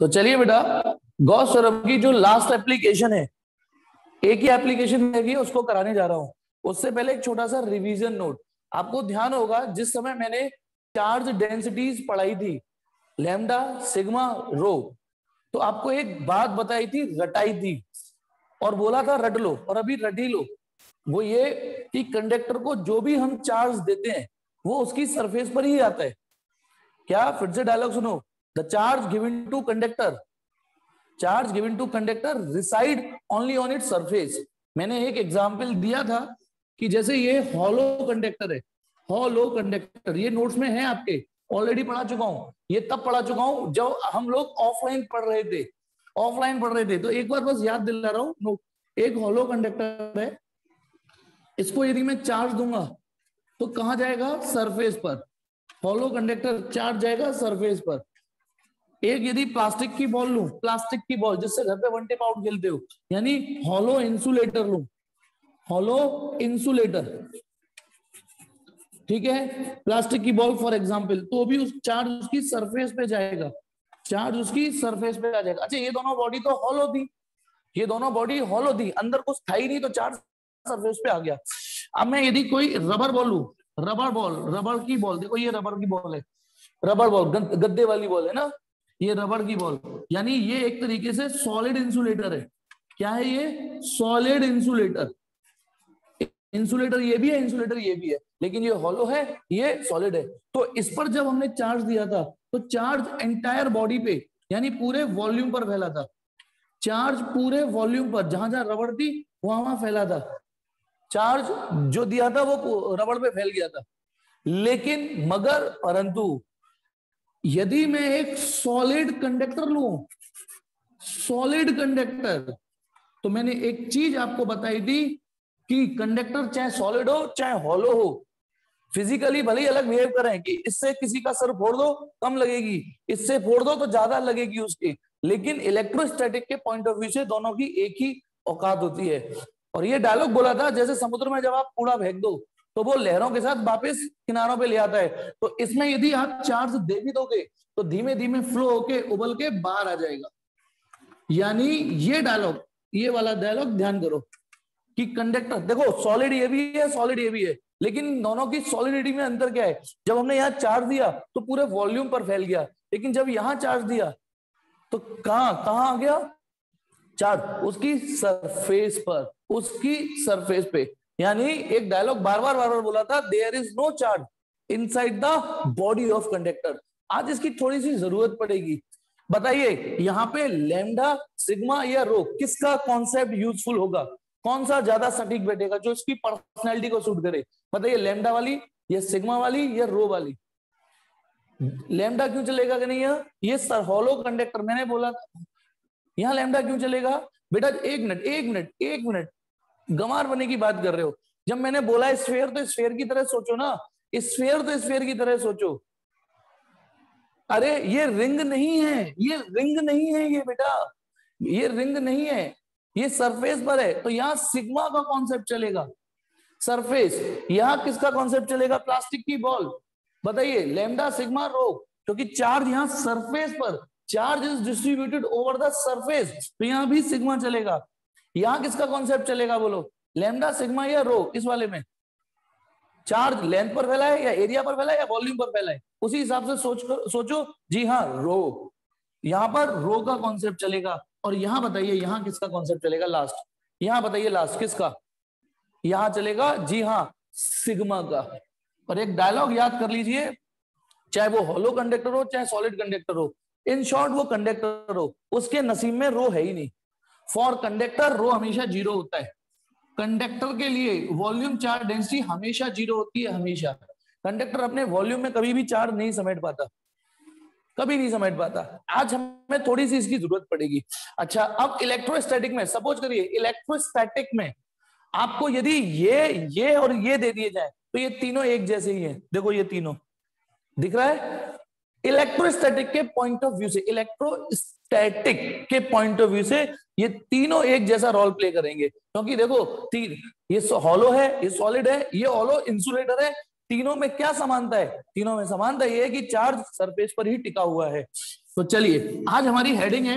तो चलिए बेटा, गॉस थ्योरम की जो लास्ट एप्लीकेशन है, एक ही एप्लीकेशन है, उसको कराने जा रहा हूं। उससे पहले एक छोटा सा रिवीजन नोट। आपको ध्यान होगा जिस समय मैंने चार्ज डेंसिटीज पढ़ाई थी, लैम्डा सिग्मा रो, तो आपको एक बात बताई थी, रटाई थी और बोला था रट लो, और अभी रट ही लो। वो ये कि कंडक्टर को जो भी हम चार्ज देते हैं वो उसकी सरफेस पर ही आता है। क्या? फिर से डायलॉग सुनो। The charge given to conductor, charge given to conductor reside only on its surface. मैंने एक एग्जांपल दिया था कि जैसे ये हॉलो कंडक्टर है, हॉलो कंडक्टर, ये नोट्स में है आपके, ऑलरेडी पढ़ा चुका हूं। ये तब पढ़ा चुका हूं जब हम लोग ऑफलाइन पढ़ रहे थे, ऑफलाइन पढ़ रहे थे। तो एक बार बस याद दिला रहा हूं। एक हॉलो कंडक्टर है, इसको यदि मैं चार्ज दूंगा तो कहां जाएगा? सरफेस पर। हॉलो कंडक्टर चार्ज जाएगा सरफेस पर। एक यदि प्लास्टिक की बॉल लूं, प्लास्टिक की बॉल जिससे घर पे वन टिप आउट खेलते हो, यानी हॉलो इंसुलेटर लूं, हॉलो इंसुलेटर, ठीक है, प्लास्टिक की बॉल फॉर एग्जांपल, तो भी उस चार्ज उसकी सरफेस पे जाएगा, चार्ज उसकी सरफेस पे आ जाएगा। अच्छा, ये दोनों बॉडी तो हॉलो थी, ये दोनों बॉडी हॉलो थी, अंदर कुछ था ही नहीं, तो चार्ज सरफेस पे आ गया। अब मैं यदि कोई रबर बॉल लूं, रबर बॉल, रबर की बॉल, देखो ये रबर की बॉल है, रबर बॉल गद्दे वाली बॉल है ना, ये रबर की बॉल, यानी ये एक तरीके से सॉलिड इंसुलेटर है। क्या है ये? Solid insulator. इंसुलेटर ये भी है, इंसुलेटर ये भी है, लेकिन ये हॉलो है, ये सॉलिड है। तो इस पर जब हमने चार्ज दिया था तो चार्ज एंटायर बॉडी पे, यानी पूरे वॉल्यूम पर फैला था। चार्ज पूरे वॉल्यूम पर, जहां जहां रबड़ थी वहां वहां फैला था। चार्ज जो दिया था वो रबड़ पे फैल गया था। लेकिन मगर परंतु यदि मैं एक सॉलिड कंडक्टर लूं, सॉलिड कंडक्टर, तो मैंने एक चीज आपको बताई थी कि कंडक्टर चाहे सॉलिड हो चाहे हॉलो हो, फिजिकली भले ही अलग बिहेव करें, कि इससे किसी का सर फोड़ दो कम लगेगी, इससे फोड़ दो तो ज्यादा लगेगी उसकी, लेकिन इलेक्ट्रोस्टैटिक के पॉइंट ऑफ व्यू से दोनों की एक ही औकात होती है। और ये डायलॉग बोला था, जैसे समुद्र में जब आप कूड़ा फेंक दो तो वो लहरों के साथ वापस किनारों पे ले आता है, तो इसमें यदि आप चार्ज दे भी दोगे तो धीमे धीमे फ्लो होके उबल के बाहर आ जाएगा। यानी ये डायलॉग, ये वाला डायलॉग ध्यान करो कि कंडक्टर, देखो सॉलिड ये भी है, सॉलिड ये भी है, लेकिन दोनों की सॉलिडिटी में अंतर क्या है? जब हमने यहाँ चार्ज दिया तो पूरे वॉल्यूम पर फैल गया, लेकिन जब यहां चार्ज दिया तो कहां कहां आ गया चार्ज? उसकी सरफेस पर, उसकी सरफेस पे। यानी एक डायलॉग बार बार बोला था, there is no charge inside the body of conductor. आज इसकी थोड़ी सी जरूरत पड़ेगी। बताइए यहाँ पे लैम्डा सिग्मा या रो, किसका कॉन्सेप्ट यूजफुल होगा? कौन सा ज्यादा सटीक बैठेगा, जो इसकी पर्सनैलिटी को सूट करे? बताइए, लैम्डा वाली या सिग्मा वाली या रो वाली? लैम्डा क्यों चलेगा कि नहीं? ये सर हॉलो कंडक्टर, मैंने बोला यहां लैम्डा क्यों चलेगा बेटा? एक मिनट एक मिनट एक मिनट, गंवार बनने की बात कर रहे हो। जब मैंने बोला स्फीयर, तो स्फीयर की तरह सोचो ना, स्फीयर तो स्फीयर की तरह सोचो। अरे ये रिंग नहीं है, ये रिंग नहीं है, ये बेटा ये रिंग नहीं है, ये सरफेस पर है, तो यहां सिग्मा का कॉन्सेप्ट चलेगा, सरफेस। यहां किसका कॉन्सेप्ट चलेगा? प्लास्टिक की बॉल। बताइए, लैम्डा सिग्मा रो, क्योंकि चार्ज यहां सरफेस पर, charge is distributed over the surface, तो यहां भी सिग्मा चलेगा। यहां किसका कॉन्सेप्ट चलेगा बोलो? लैम्डा सिग्मा या रो? इस वाले में चार्ज लेंथ पर फैला है या एरिया पर फैला है या वॉल्यूम पर फैला है, उसी हिसाब से सोचो। जी हाँ, रो, यहां पर रो का कॉन्सेप्ट चलेगा। और यहां बताइए, यहां किसका कॉन्सेप्ट चलेगा लास्ट? यहां बताइए लास्ट किसका? यहां चलेगा, जी हाँ, सिग्मा का। और एक डायलॉग याद कर लीजिए, चाहे वो हॉलो कंडक्टर हो चाहे सॉलिड कंडक्टर हो, इन शॉर्ट वो कंडक्टर हो, उसके नसीब में रो है ही नहीं। फॉर कंडक्टर रो हमेशा जीरो होता है। कंडक्टर के लिए वॉल्यूम चार्ज डेंसिटी हमेशा जीरो होती है, हमेशा। कंडक्टर अपने वॉल्यूम में कभी भी चार्ज नहीं समेट पाता, कभी नहीं समेट पाता। आज हमें थोड़ी सी इसकी जरूरत पड़ेगी। अच्छा, अब इलेक्ट्रोस्टैटिक में सपोज करिए, इलेक्ट्रोस्टैटिक में आपको यदि ये और ये दे दिए जाए तो ये तीनों एक जैसे ही हैं। देखो ये तीनों दिख रहा है। इलेक्ट्रोस्टैटिक के पॉइंट ऑफ व्यू से, इलेक्ट्रोस्टैटिक के पॉइंट ऑफ व्यू से ये तीनों एक जैसा रोल प्ले करेंगे, क्योंकि देखो ये हॉलो है, ये सॉलिड है, ये हॉलो इंसुलेटर है। तीनों में क्या समानता है? तीनों में समानता ये है कि चार्ज सरफेस पर ही टिका हुआ है। तो चलिए आज हमारी हेडिंग है,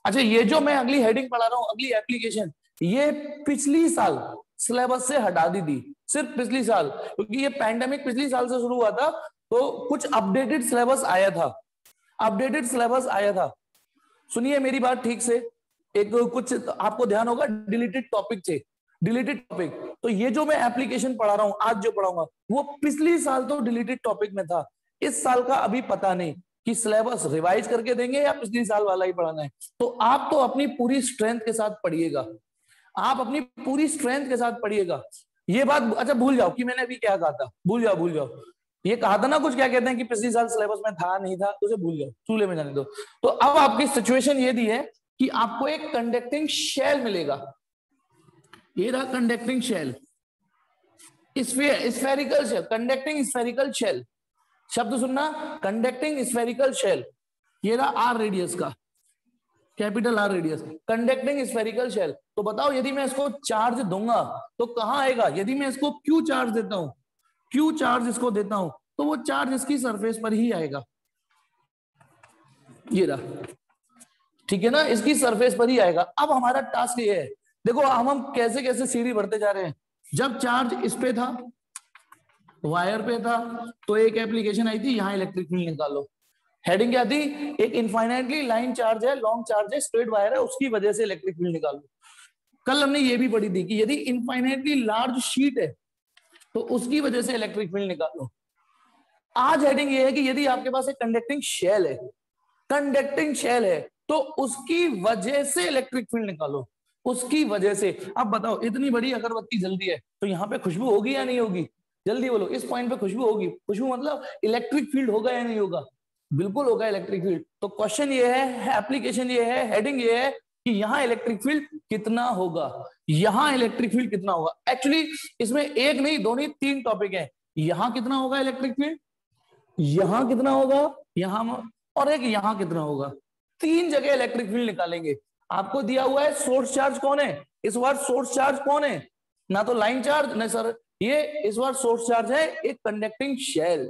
अच्छा ये जो मैं अगली हेडिंग पढ़ा रहा हूँ, अगली एप्लीकेशन, ये पिछली साल सिलेबस से हटा दी थी, सिर्फ पिछली साल, क्योंकि ये पैंडेमिक पिछली साल से शुरू हुआ था, तो कुछ अपडेटेड सिलेबस आया था, अपडेटेड सिलेबस आया था। सुनिए मेरी बात ठीक से, एक कुछ आपको ध्यान होगा डिलीटेड टॉपिक थे, डिलीटेड टॉपिक, तो ये जो मैं एप्लीकेशन पढ़ा रहा हूं, आज जो पढ़ाऊंगा वो पिछली साल तो डिलीटेड टॉपिक में था, इस साल का अभी पता नहीं कि सिलेबस रिवाइज करके देंगे या पिछली साल वाला ही पढ़ाना है। तो आप तो अपनी पूरी स्ट्रेंथ के साथ पढ़िएगा, आप अपनी पूरी स्ट्रेंथ के साथ पढ़िएगा। ये बात अच्छा भूल जाओ कि मैंने अभी क्या कहा था, भूल जाओ भूल जाओ, ये कहा था ना कुछ, क्या कहते हैं कि पिछली साल सिलेबस में था नहीं था, उसे भूल जाओ, चूल्हे में जाने दो। तो अब आपकी सिचुएशन ये दी है कि आपको एक कंडक्टिंग शेल मिलेगा, ये रहा conducting shell, spherical shell, conducting spherical shell, शब्द सुनना, कंडक्टिंग स्फेरिकल शेल, ये रहा आर रेडियस का, capital R radius, conducting spherical shell. तो बताओ यदि मैं इसको चार्ज दूंगा तो कहां आएगा, यदि मैं इसको क्यू चार्ज देता हूं, क्यू चार्ज इसको देता हूं, तो वो चार्ज इसकी सरफेस पर ही आएगा, ये रहा, ठीक है ना, इसकी सरफेस पर ही आएगा। अब हमारा टास्क ये है, देखो हम कैसे कैसे सीढ़ी बढ़ते जा रहे हैं। जब चार्ज इस पे था, वायर पे था, तो एक एप्लीकेशन आई थी, यहां इलेक्ट्रिक फील्ड निकालो, हेडिंग क्या थी, एक इनफाइनाइटली लाइन चार्ज है, लॉन्ग चार्ज है, स्ट्रेट वायर है, उसकी वजह से इलेक्ट्रिक फील्ड निकालो। कल हमने ये भी पढ़ी थी कि यदि इनफाइनाइटली लार्ज शीट है तो उसकी वजह से इलेक्ट्रिक फील्ड निकालो। आज हेडिंग ये है कि यदि आपके पास एक कंडक्टिंग शेल है, कंडक्टिंग शेल है, तो उसकी वजह से इलेक्ट्रिक फील्ड निकालो, उसकी वजह से। अब बताओ इतनी बड़ी अगरबत्ती जल्दी है तो यहाँ पे खुशबू होगी या नहीं होगी, जल्दी बोलो, इस पॉइंट पे खुशबू होगी, खुशबू मतलब इलेक्ट्रिक फील्ड होगा या नहीं होगा, बिल्कुल होगा इलेक्ट्रिक फील्ड। तो क्वेश्चन ये है, एप्लीकेशन ये है, हेडिंग ये है कि यहाँ इलेक्ट्रिक फील्ड कितना होगा, यहाँ इलेक्ट्रिक फील्ड कितना होगा। एक्चुअली इसमें एक नहीं दो नहीं तीन टॉपिक है, यहाँ कितना होगा इलेक्ट्रिक फील्ड, यहाँ कितना होगा, यहाँ, और एक यहाँ कितना होगा, तीन जगह इलेक्ट्रिक फील्ड निकालेंगे। आपको दिया हुआ है सोर्स चार्ज कौन है, इस बार सोर्स चार्ज कौन है, ना तो लाइन चार्ज नहीं सर, ये इस बार सोर्स चार्ज है एक कंडक्टिंग शेल,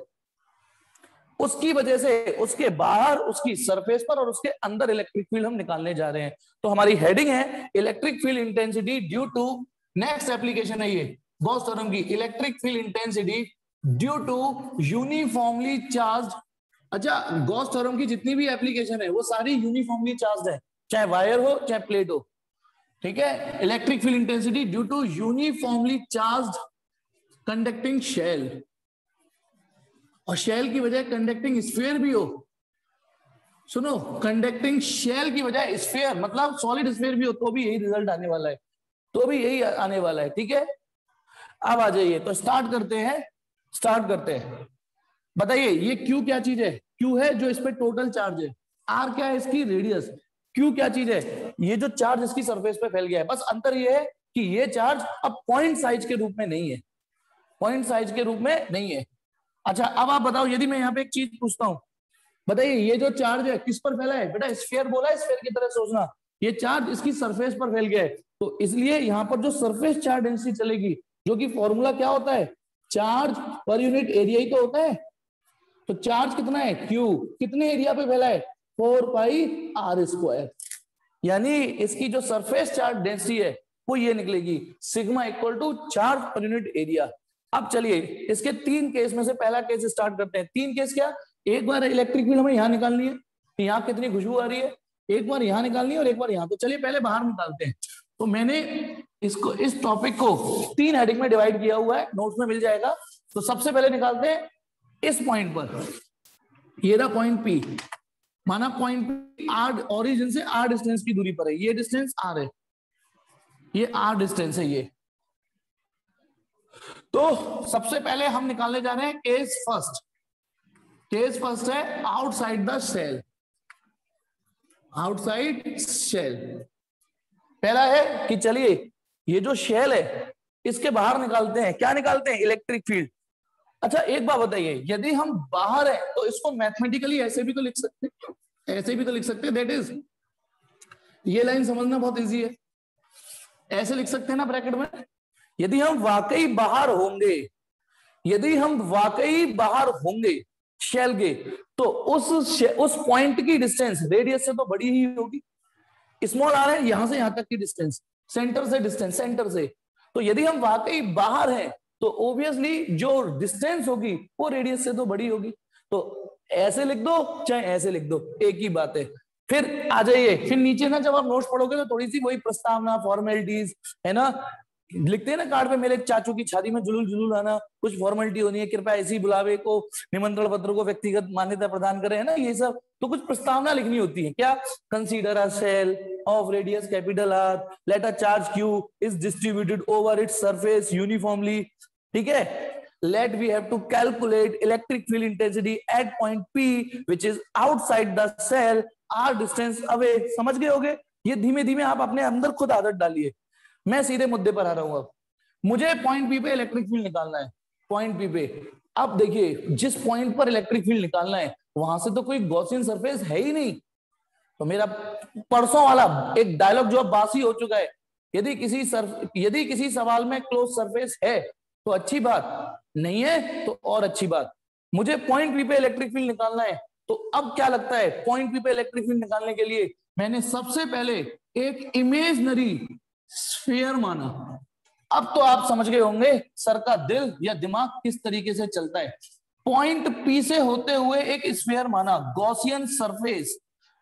उसकी वजह से उसके बाहर, उसकी सरफेस पर और उसके अंदर इलेक्ट्रिक फील्ड हम निकालने जा रहे हैं। तो हमारी हेडिंग है electric field intensity due to, next application है ये गॉस थ्योरम की, electric field intensity due to uniformly charge. अच्छा गॉस थ्योरम की जितनी भी एप्लीकेशन है वो सारी यूनिफॉर्मली चार्ज है, चाहे वायर हो चाहे प्लेट हो, ठीक है। Electric field intensity due to uniformly charge conducting shell, और शेल की वजह कंडक्टिंग स्फीयर भी हो, सुनो, कंडक्टिंग शेल की वजह स्फीयर मतलब सॉलिड स्फीयर भी हो, तो भी यही रिजल्ट आने वाला है, तो भी यही आने वाला है, ठीक है। अब आ जाइए, तो स्टार्ट करते हैं, स्टार्ट करते हैं। बताइए ये क्यू क्या चीज है, क्यू है जो इस पे टोटल चार्ज है, आर क्या है इसकी रेडियस, क्यू क्या चीज है, ये जो चार्ज इसकी सरफेस पे फैल गया है। बस अंतर ये है कि ये चार्ज अब पॉइंट साइज के रूप में नहीं है, पॉइंट साइज के रूप में नहीं है। अच्छा अब आप बताओ, यदि मैं यहाँ पे एक चीज पूछता हूँ, बताइए ये जो चार्ज है किस पर फैला है, बेटा स्फीयर बोला है, स्फीयर की तरह सोचना, ये चार्ज इसकी सरफेस पर फैल गया है, तो इसलिए यहाँ पर जो सरफेस चार्ज डेंसिटी चलेगी, जो कि फॉर्मूला क्या होता है, चार्ज पर यूनिट एरिया ही तो होता है। तो चार्ज कितना है, क्यू, कितने एरिया पे फैला है, 4 पाई आर स्क्वायर, यानी इसकी जो सरफेस चार्ज डेंसिटी है वो ये निकलेगी, sigma equal to charge per unit area. अब चलिए इसके तीन केस में से पहला केस स्टार्ट करते हैं। तीन केस क्या, एक बार इलेक्ट्रिक फील्ड हमें यहाँ निकालनी है, यहाँ कितनी खुशबू आ रही है, एक बार यहाँ निकालनी है और एक बार यहाँ। तो चलिए पहले बाहर निकालते हैं। तो मैंने इसको, इस टॉपिक को तीन हेडिंग में डिवाइड किया हुआ है, नोट्स में मिल जाएगा। तो सबसे पहले निकालते हैं इस पॉइंट पर, ये रहा पॉइंट पी, माना पॉइंट पी आर ओरिजिन से आर डिस्टेंस की दूरी पर है, ये डिस्टेंस आर है, ये आर डिस्टेंस है ये। तो सबसे पहले हम निकालने जा रहे हैं केस फर्स्ट, केस फर्स्ट है outside the shell, outside shell. पहला है कि चलिए ये जो शेल है इसके बाहर निकालते हैं, क्या निकालते हैं, इलेक्ट्रिक फील्ड। अच्छा एक बात बताइए, यदि हम बाहर है तो इसको मैथमेटिकली ऐसे भी तो लिख सकते हैं, ऐसे भी तो लिख सकते हैं, दैट इज, ये लाइन समझना बहुत इजी है, ऐसे लिख सकते हैं ना ब्रैकेट में, यदि हम वाकई बाहर होंगे, यदि हम वाकई बाहर होंगे शेल के, तो उस पॉइंट की डिस्टेंस रेडियस से तो बड़ी ही होगी। स्मॉल आर है यहां से यहां तक की डिस्टेंस, सेंटर से डिस्टेंस, सेंटर से। तो यदि हम वाकई बाहर हैं तो ऑब्वियसली जो डिस्टेंस होगी वो रेडियस से तो बड़ी होगी। तो ऐसे लिख दो चाहे ऐसे लिख दो, एक ही बात है। फिर आ जाइए, फिर नीचे ना जब आप नोट्स पढ़ोगे तो थोड़ी सी वही प्रस्तावना, फॉर्मेलिटीज है ना, लिखते हैं ना कार्ड पे, मेरे चाचू की शादी में जुलूल जुलूल आना, कुछ फॉर्मेलिटी होनी है, कृपया इसी बुलावे को, निमंत्रण पत्र को व्यक्तिगत मान्यता प्रदान करें, है ना, ये सब। तो कुछ प्रस्तावना लिखनी होती है, क्या, consider a shell of radius capital R, let a charge Q is distributed over its surface uniformly, ठीक है, let we have to calculate electric field intensity at point P which is outside the cell r distance away। समझ गए होगे? ये धीमे धीमे आप अपने अंदर खुद आदत डालिए। मैं सीधे मुद्दे पर आ रहा हूं। अब मुझे पॉइंट पी पे इलेक्ट्रिक फील्ड निकालना है, पॉइंट पी पे। अब देखिए, जिस पॉइंट पर इलेक्ट्रिक फील्ड निकालना है वहां से तो कोई गॉसियन सरफेस है ही नहीं। तो मेरा परसों वाला एक डायलॉग जो अब बासी हो चुका है, यदि किसी सवाल में क्लोज सरफेस है तो अच्छी बात, नहीं है तो और अच्छी बात। मुझे पॉइंट पी पे इलेक्ट्रिक फील्ड निकालना है, तो अब क्या लगता है, पॉइंट पी पे इलेक्ट्रिक फील्ड निकालने के लिए मैंने सबसे पहले एक इमेजिनरी स्फीयर माना। अब तो आप समझ गए होंगे सर का दिल या दिमाग किस तरीके से चलता है। पॉइंट पी से होते हुए एक स्फीयर माना, गॉसियन सरफेस,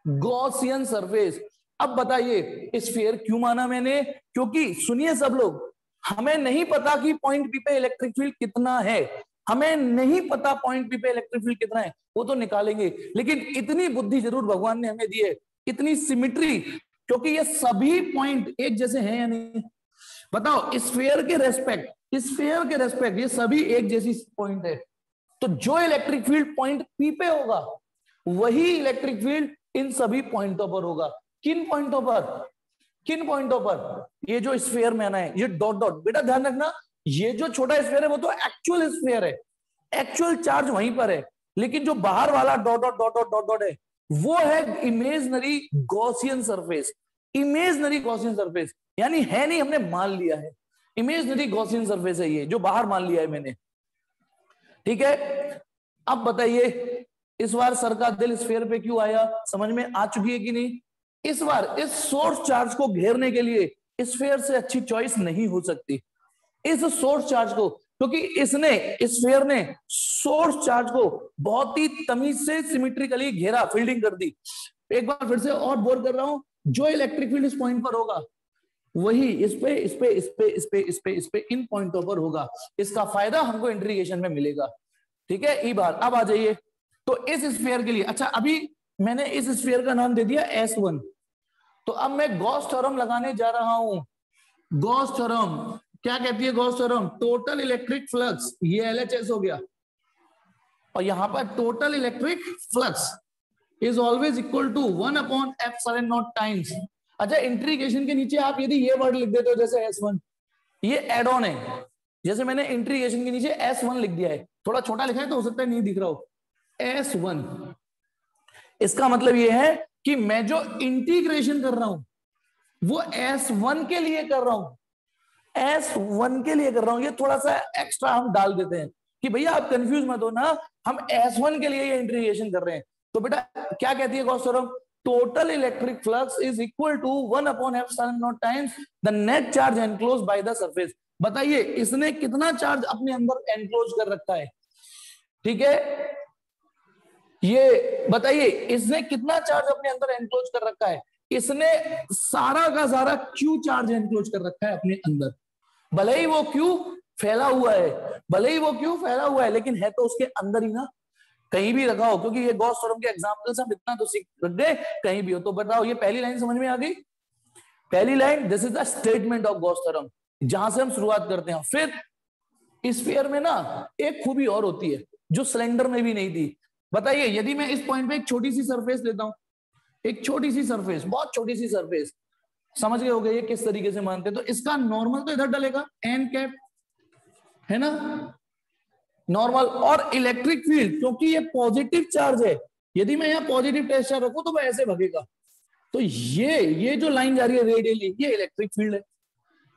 गॉसियन सरफेस। अब बताइए स्फीयर क्यों माना मैंने, क्योंकि सुनिए सब लोग, हमें नहीं पता कि पॉइंट पी पे इलेक्ट्रिक फील्ड कितना है, हमें नहीं पता पॉइंट पी पे इलेक्ट्रिक फील्ड कितना है, वो तो निकालेंगे, लेकिन इतनी बुद्धि जरूर भगवान ने हमें दी है, इतनी सिमिट्री, क्योंकि ये सभी पॉइंट एक जैसे हैं या नहीं, बताओ, स्फीयर के रेस्पेक्ट ये सभी एक जैसी पॉइंट है। तो जो इलेक्ट्रिक फील्ड पॉइंट पी पे होगा वही इलेक्ट्रिक फील्ड इन सभी पॉइंटों पर होगा। किन पॉइंटों पर? ये जो स्फीयर में आना है, ये डॉट डॉट, बेटा ध्यान रखना, ये जो छोटा स्फीयर है वो तो एक्चुअल स्फीयर है, एक्चुअल चार्ज वहीं पर है, लेकिन जो बाहर वाला dot dot dot dot dot dot है वो है imaginary Gaussian surface. Imaginary Gaussian surface यानी है नहीं, हमने मान लिया है, इमेजिनरी गॉसियन सरफेस है ये, जो बाहर मान लिया है मैंने, ठीक है। अब बताइए इस बार सर का दिल स्फीयर पे क्यों आया, समझ में आ चुकी है कि नहीं? इस बार इस सोर्स चार्ज को घेरने के लिए स्फीयर से अच्छी चॉइस नहीं हो सकती, इस सोर्स चार्ज को, क्योंकि स्फीयर ने सोर्स चार्ज को बहुत ही तमीज से सिमेट्रिकली घेरा, फील्डिंग कर दी। एक बार फिर से और बोर कर रहा हूं, जो इलेक्ट्रिक फील्ड इस पॉइंट पर होगा वही इस पे इन पॉइंटों पर होगा। इसका फायदा हमको इंटीग्रेशन में मिलेगा, ठीक है। ई बार अब आ जाइए, तो इस स्फीयर के लिए, अच्छा अभी मैंने इस स्फीयर का नाम दे दिया S1, तो अब मैं गॉस थ्योरम लगाने जा रहा हूं। गॉस थ्योरम क्या कहती है? Gauss theorem, total electric flux, ये LHS हो गया, और यहां पर total electric flux is always equal to 1/ε0 times. अच्छा, इंटीग्रेशन के नीचे आप यदि ये वर्ड लिख देते हो जैसे S1, ये एड ऑन है, जैसे मैंने इंटीग्रेशन के नीचे S1 लिख दिया है, थोड़ा छोटा लिखा है तो हो सकता है नहीं दिख रहा हो, S1, इसका मतलब ये है कि मैं जो इंटीग्रेशन कर रहा हूं वो S1 के लिए कर रहा हूं, S1 के लिए कर रहा हूं। ये थोड़ा सा एक्स्ट्रा हम डाल देते हैं कि भैया आप कंफ्यूज मत हो ना, हम S1 के लिए ये इंटीग्रेशन कर रहे हैं। तो बेटा क्या कहती है Gauss theorem? Total electric flux is equal to 1/ε0 times the net charge enclose by the surface. बताइए इसने कितना चार्ज अपने अंदर एनक्लोज कर रखा है, ठीक है, ये बताइए इसने कितना चार्ज अपने अंदर एनक्लोज कर रखा है? इसने सारा का सारा क्यू चार्ज एनक्लोज कर रखा है अपने अंदर। भले ही वो क्यू फैला हुआ है, लेकिन है तो उसके अंदर ही ना, कहीं भी रखा हो, क्योंकि ये गॉस थ्योरम के एग्जांपल्स हम इतना तो सीख गए, कहीं भी हो। तो बताओ ये पहली लाइन समझ में आ गई? पहली line, this is the statement of Gauss theorem, जहां से हम शुरुआत करते हैं। फिर स्फीयर में ना एक खूबी और होती है जो सिलेंडर में भी नहीं थी। बताइए यदि मैं इस पॉइंट पे एक छोटी सी सरफेस लेता हूं, एक छोटी सी सरफेस, बहुत छोटी सी सरफेस, समझ गए होगे ये किस तरीके से मानते हैं? तो इसका नॉर्मल तो इधर डलेगा, एन कैप है ना, नॉर्मल, और इलेक्ट्रिक फील्ड क्योंकि ये पॉजिटिव चार्ज है, यदि मैं यहाँ पॉजिटिव टेस्ट चार्ज रखूं तो मैं ऐसे भगेगा। तो ये जो लाइन जा रही है रेडियली, ये इलेक्ट्रिक फील्ड है।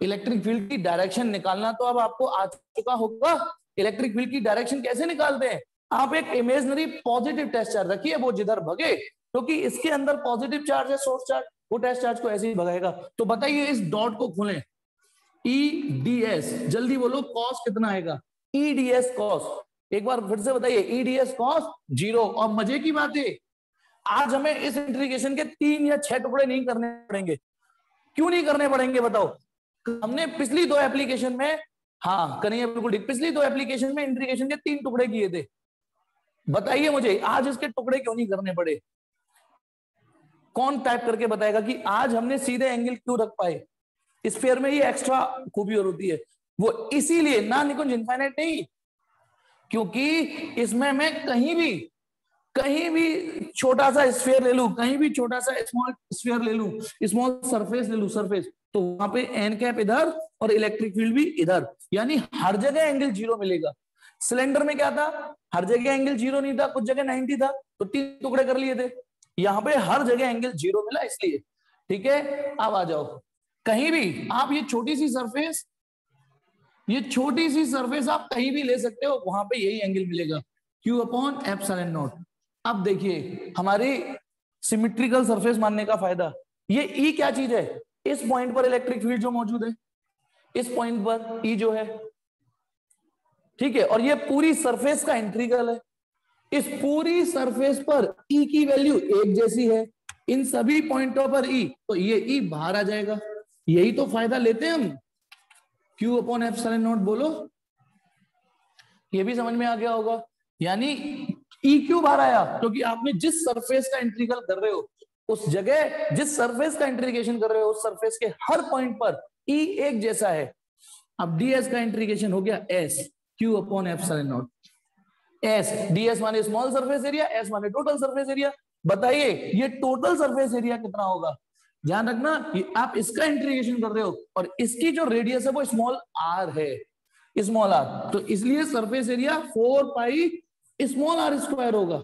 इलेक्ट्रिक फील्ड की डायरेक्शन निकालना तो अब आपको आ चुका होगा। इलेक्ट्रिक फील्ड की डायरेक्शन कैसे निकालते हैं? आप एक इमेजिनरी पॉजिटिव टेस्ट चार्ज रखिए, वो जिधर भगे, क्योंकि इसके अंदर पॉजिटिव चार्ज है सोर्स चार्ज, वो टेस्ट चार्ज को ऐसे ही भगाएगा। तो बताइए इस डॉट को खोलें, ईडीएस, जल्दी बोलो कॉस कितना आएगा, ईडीएस कॉस, एक बार फिर से बताइए, ईडीएस कॉस 0। और मजे की बात है आज हमें इस इंटीग्रेशन के 3 या 6 टुकड़े नहीं करने पड़ेंगे। क्यों नहीं करने पड़ेंगे बताओ? हमने पिछली 2 एप्लीकेशन में, हाँ करिए बिल्कुल ठीक, पिछली 2 एप्लीकेशन में इंटीग्रेशन के 3 टुकड़े किए थे। बताइए मुझे आज इसके टुकड़े क्यों नहीं करने पड़े? कौन टाइप करके बताएगा कि आज हमने सीधे एंगल क्यों रख पाए? स्फीयर में ये एक्स्ट्रा खूबी और होती है, वो इसीलिए ना निकुंज इनफाइनाइट नहीं, क्योंकि इसमें मैं कहीं भी छोटा सा स्फीयर ले लूं, कहीं भी छोटा सा स्मॉल स्फीयर ले लूं, स्मॉल सरफेस ले लूं, सरफेस, तो वहां पे एन कैप इधर और इलेक्ट्रिक फील्ड भी इधर, यानी हर जगह एंगल 0 मिलेगा। सिलेंडर में क्या था, हर जगह एंगल 0 नहीं था, कुछ जगह 90 था, तो 3 टुकड़े कर लिए थे। यहाँ पे हर जगह एंगल 0 मिला इसलिए। ठीक है, अब आ जाओ, कहीं भी आप ये छोटी सी सरफेस आप कहीं भी ले सकते हो, वहां पे यही एंगल मिलेगा, Q अपॉन एप्सिलॉन नॉट। अब देखिए हमारी सिमेट्रिकल सरफेस मानने का फायदा, ये E क्या चीज है, इस पॉइंट पर इलेक्ट्रिक फील्ड जो मौजूद है, इस पॉइंट पर E जो है, ठीक है, और ये पूरी सरफेस का इंटीग्रल है। इस पूरी सरफेस पर E की वैल्यू एक जैसी है, इन सभी पॉइंटों पर E, तो ये E बाहर आ जाएगा। यही तो फायदा लेते हैं हम, Q अपॉन एप्सिलॉन नॉट। बोलो ये भी समझ में आ गया होगा। यानी E क्यों बाहर आया, क्योंकि आपने जिस सरफेस का इंटीग्रल कर रहे हो उस जगह, जिस सरफेस का इंटीग्रेशन कर रहे हो उस सरफेस के हर पॉइंट पर E एक जैसा है। अब ds का इंटीग्रेशन हो गया S, Q upon epsilon not. S, ds माने स्मॉल सरफेस एरिया, S माने टोटल सरफेस एरिया। बताइए ये टोटल सरफेस एरिया कितना होगा? ध्यान रखना आप इसका इंटीग्रेशन कर रहे हो और इसकी जो रेडियस है वो स्मॉल r है, स्मॉल r, तो इसलिए surface area 4 pi small r square होगा,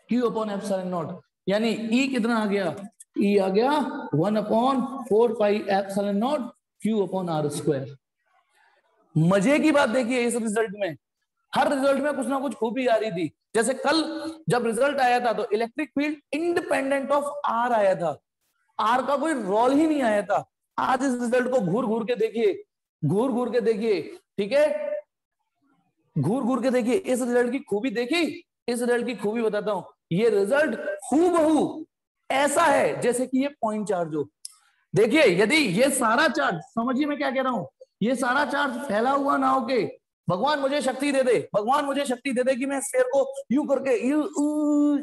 Q अपॉन एप्सिलॉन नॉट। यानी E कितना आ गया, E आ गया 1 upon 4 pi epsilon not Q upon r square. मजे की बात देखिए इस रिजल्ट में, हर रिजल्ट में कुछ ना कुछ खूबी आ रही थी। जैसे कल जब रिजल्ट आया था तो electric field independent of r आया था, r का कोई रोल ही नहीं आया था। आज इस रिजल्ट को घूर घूर के देखिए, ठीक है, घूर के देखिए इस रिजल्ट की खूबी। देखी इस रिजल्ट की खूबी बताता हूं, ये रिजल्ट हूबहू ऐसा है जैसे कि ये पॉइंट चार्ज हो। देखिए यदि ये सारा चार्ज, समझिए मैं क्या कह रहा हूं, ये सारा चार्ज फैला हुआ ना होके, भगवान मुझे शक्ति दे दे, भगवान मुझे शक्ति दे दे कि मैं स्फीयर को यूं करके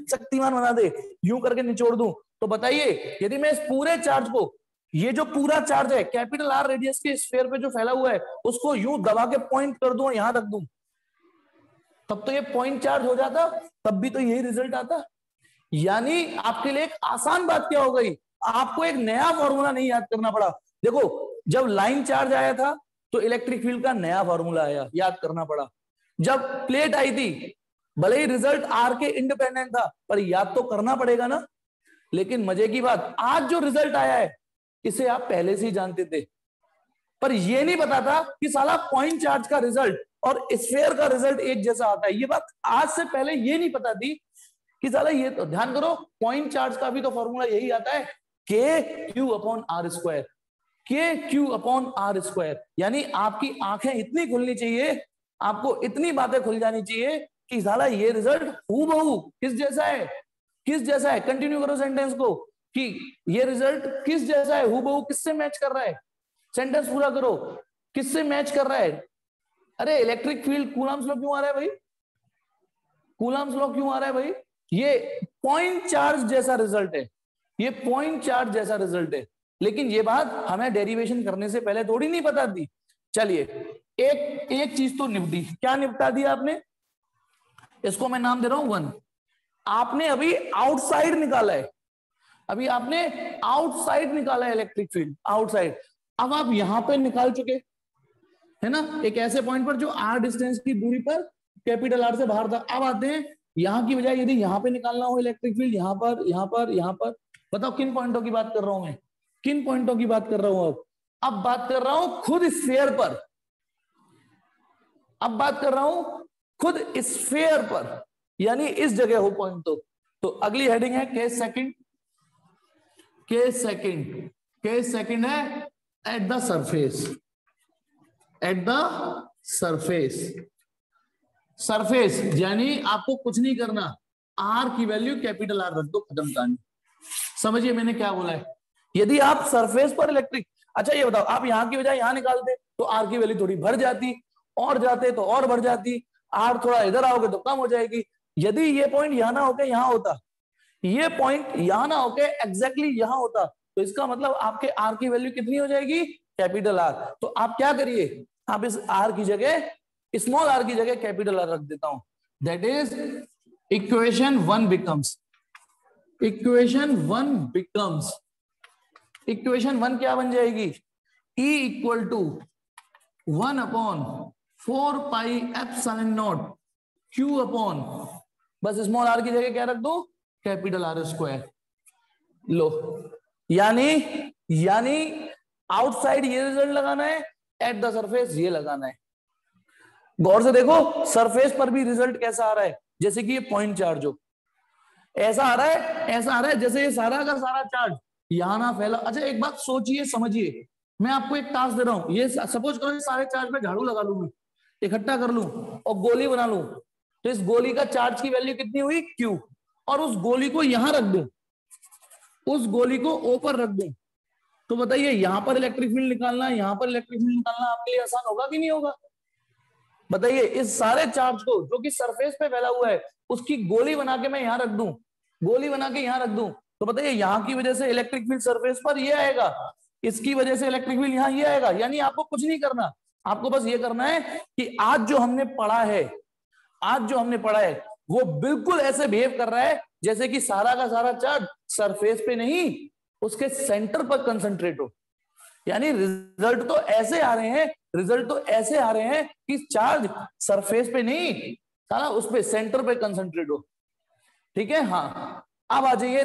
शक्तिमान बना दे, यूं करके निचोड़ दूं, तो बताइए यदि मैं इस पूरे चार्ज को, ये जो पूरा चार्ज है कैपिटल R रेडियस के स्फीयर पे जो फैला हुआ है, उसको यूं दबा के पॉइंट कर दूं और यहां रख दूं, तब तो ये पॉइंट चार्ज हो जाता, तब भी तो यही रिजल्ट आता। यानी आपके लिए एक आसान बात क्या हो गई, आपको एक नया फॉर्मूला नहीं याद करना पड़ा। देखो जब लाइन चार्ज आया था तो इलेक्ट्रिक फील्ड का नया फॉर्मूला आया, याद करना पड़ा। जब प्लेट आई थी, भले ही रिजल्ट R के इंडिपेंडेंट था, पर याद तो करना पड़ेगा ना। लेकिन मजे की बात, आज जो रिजल्ट आया है इसे आप पहले से ही जानते थे, पर यह नहीं पता था कि साला पॉइंट चार्ज का रिजल्ट और स्फीयर का रिजल्ट एक जैसा आता है। ये बात आज से पहले ये नहीं पता थी कि साला, ये तो ध्यान करो, पॉइंट चार्ज का भी तो फॉर्मूला यही आता है, KQ upon R square, KQ upon R square. यानी आपकी आंखें इतनी खुलनी चाहिए, आपको इतनी बातें खुल जानी चाहिए कि साला ये रिजल्ट हूबहू किस जैसा है, कंटिन्यू करो सेंटेंस को कि ये रिजल्ट किस जैसा है, हूबहू किससे मैच कर रहा है, सेंटेंस पूरा करो, किससे मैच कर रहा है। अरे इलेक्ट्रिक फील्ड कूलम्स लॉ क्यों आ रहा है भाई, कूलम्स लॉ क्यों आ रहा है भाई, ये पॉइंट चार्ज जैसा रिजल्ट है, ये पॉइंट चार्ज जैसा रिजल्ट है। लेकिन ये बात हमें डेरिवेशन करने से पहले थोड़ी नहीं पता थी। चलिए एक चीज तो निपटी, क्या निपटा दिया आपने, इसको मैं नाम दे रहा हूं 1। आपने अभी आउटसाइड निकाला है, अभी आपने आउटसाइड निकाला है इलेक्ट्रिक फील्ड, आउटसाइड। अब आप यहां पे निकाल चुके है ना, एक ऐसे पॉइंट पर जो R डिस्टेंस की दूरी पर कैपिटल R से बाहर था। अब आते हैं यहां की बजाय यदि यहां पे निकालना हो इलेक्ट्रिक फील्ड, यहां पर, बताओ किन पॉइंटों की बात कर रहा हूं मैं, किन पॉइंटों की बात कर रहा हूं। अब बात कर रहा हूं खुद स्फीयर पर, अब बात कर रहा हूं खुद स्फीयर पर, यानी इस जगह हो पॉइंट। तो अगली हेडिंग है case second. Case second, case second है at the surface. At the surface, surface यानी आपको कुछ नहीं करना, आर की वैल्यू कैपिटल आर रख दो, खत्म कहानी। समझिए मैंने क्या बोला है। यदि आप सरफेस पर इलेक्ट्रिक, अच्छा ये बताओ, आप यहां की बजाय यहां निकालते तो आर की वैल्यू थोड़ी बढ़ जाती, और जाते तो और बढ़ जाती, आर थोड़ा इधर आओगे तो कम हो जाएगी। यदि ये पॉइंट यहां ना होके यहां होता, ये पॉइंट यहां ना होके एग्जैक्टली यहां होता, तो इसका मतलब आपके आर की वैल्यू कितनी हो जाएगी, कैपिटल आर। तो आप क्या करिए, आप इस आर की जगह, स्मॉल आर की जगह कैपिटल आर रख देता हूं। That is equation 1 becomes, equation 1 becomes, equation 1 क्या बन जाएगी, E equal to 1 upon 4 pi epsilon not Q upon, बस स्मॉल आर की जगह क्या रख दो, कैपिटल आर स्क्वायर। लो, यानी आउटसाइड ये रिजल्ट लगाना है, एट द सरफेस ये लगाना है। गौर से देखो सरफेस पर भी रिजल्ट कैसा आ रहा है, जैसे कि ये पॉइंट चार्ज हो, ऐसा आ रहा है, ऐसा आ रहा है जैसे ये सारा का सारा चार्ज यहां ना फैला। अच्छा एक बात सोचिए समझिए, मैं आपको एक टास्क दे रहा हूं, ये सपोज करो सारे चार्ज में झाड़ू लगा लूं, इकट्ठा कर लूं और गोली बना लूं, तो इस गोली का चार्ज की वैल्यू कितनी हुई, Q, और उस गोली को यहां रख दूं, उस गोली को O पर रख दूं, तो बताइए यहां पर इलेक्ट्रिक फील्ड निकालना, यहां पर इलेक्ट्रिक फील्ड निकालना आपके लिए आसान होगा कि नहीं होगा। बताइए इस सारे चार्ज को जो कि सरफेस पे फैला हुआ है, उसकी गोली बना के मैं यहां रख दूं, गोली बना के यहां रख दूं, तो बताइए यहां की वजह से इलेक्ट्रिक फील्ड सरफेस पर ये आएगा, इसकी वजह से इलेक्ट्रिक फील्ड यहां ये आएगा। यानी आपको कुछ नहीं करना, आपको बस ये करना है कि आज जो हमने पढ़ा है, आज जो हमने पढ़ा है वो बिल्कुल ऐसे बिहेव कर रहा है जैसे कि सारा का सारा चार्ज सरफेस पे नहीं, उसके सेंटर पर कंसंट्रेट हो। यानी रिजल्ट तो ऐसे आ रहे हैं, रिजल्ट तो ऐसे आ रहे हैं कि चार्ज सरफेस पे नहीं, सारा उस पे सेंटर पे कंसंट्रेट हो। ठीक है, हाँ अब आ जाइए,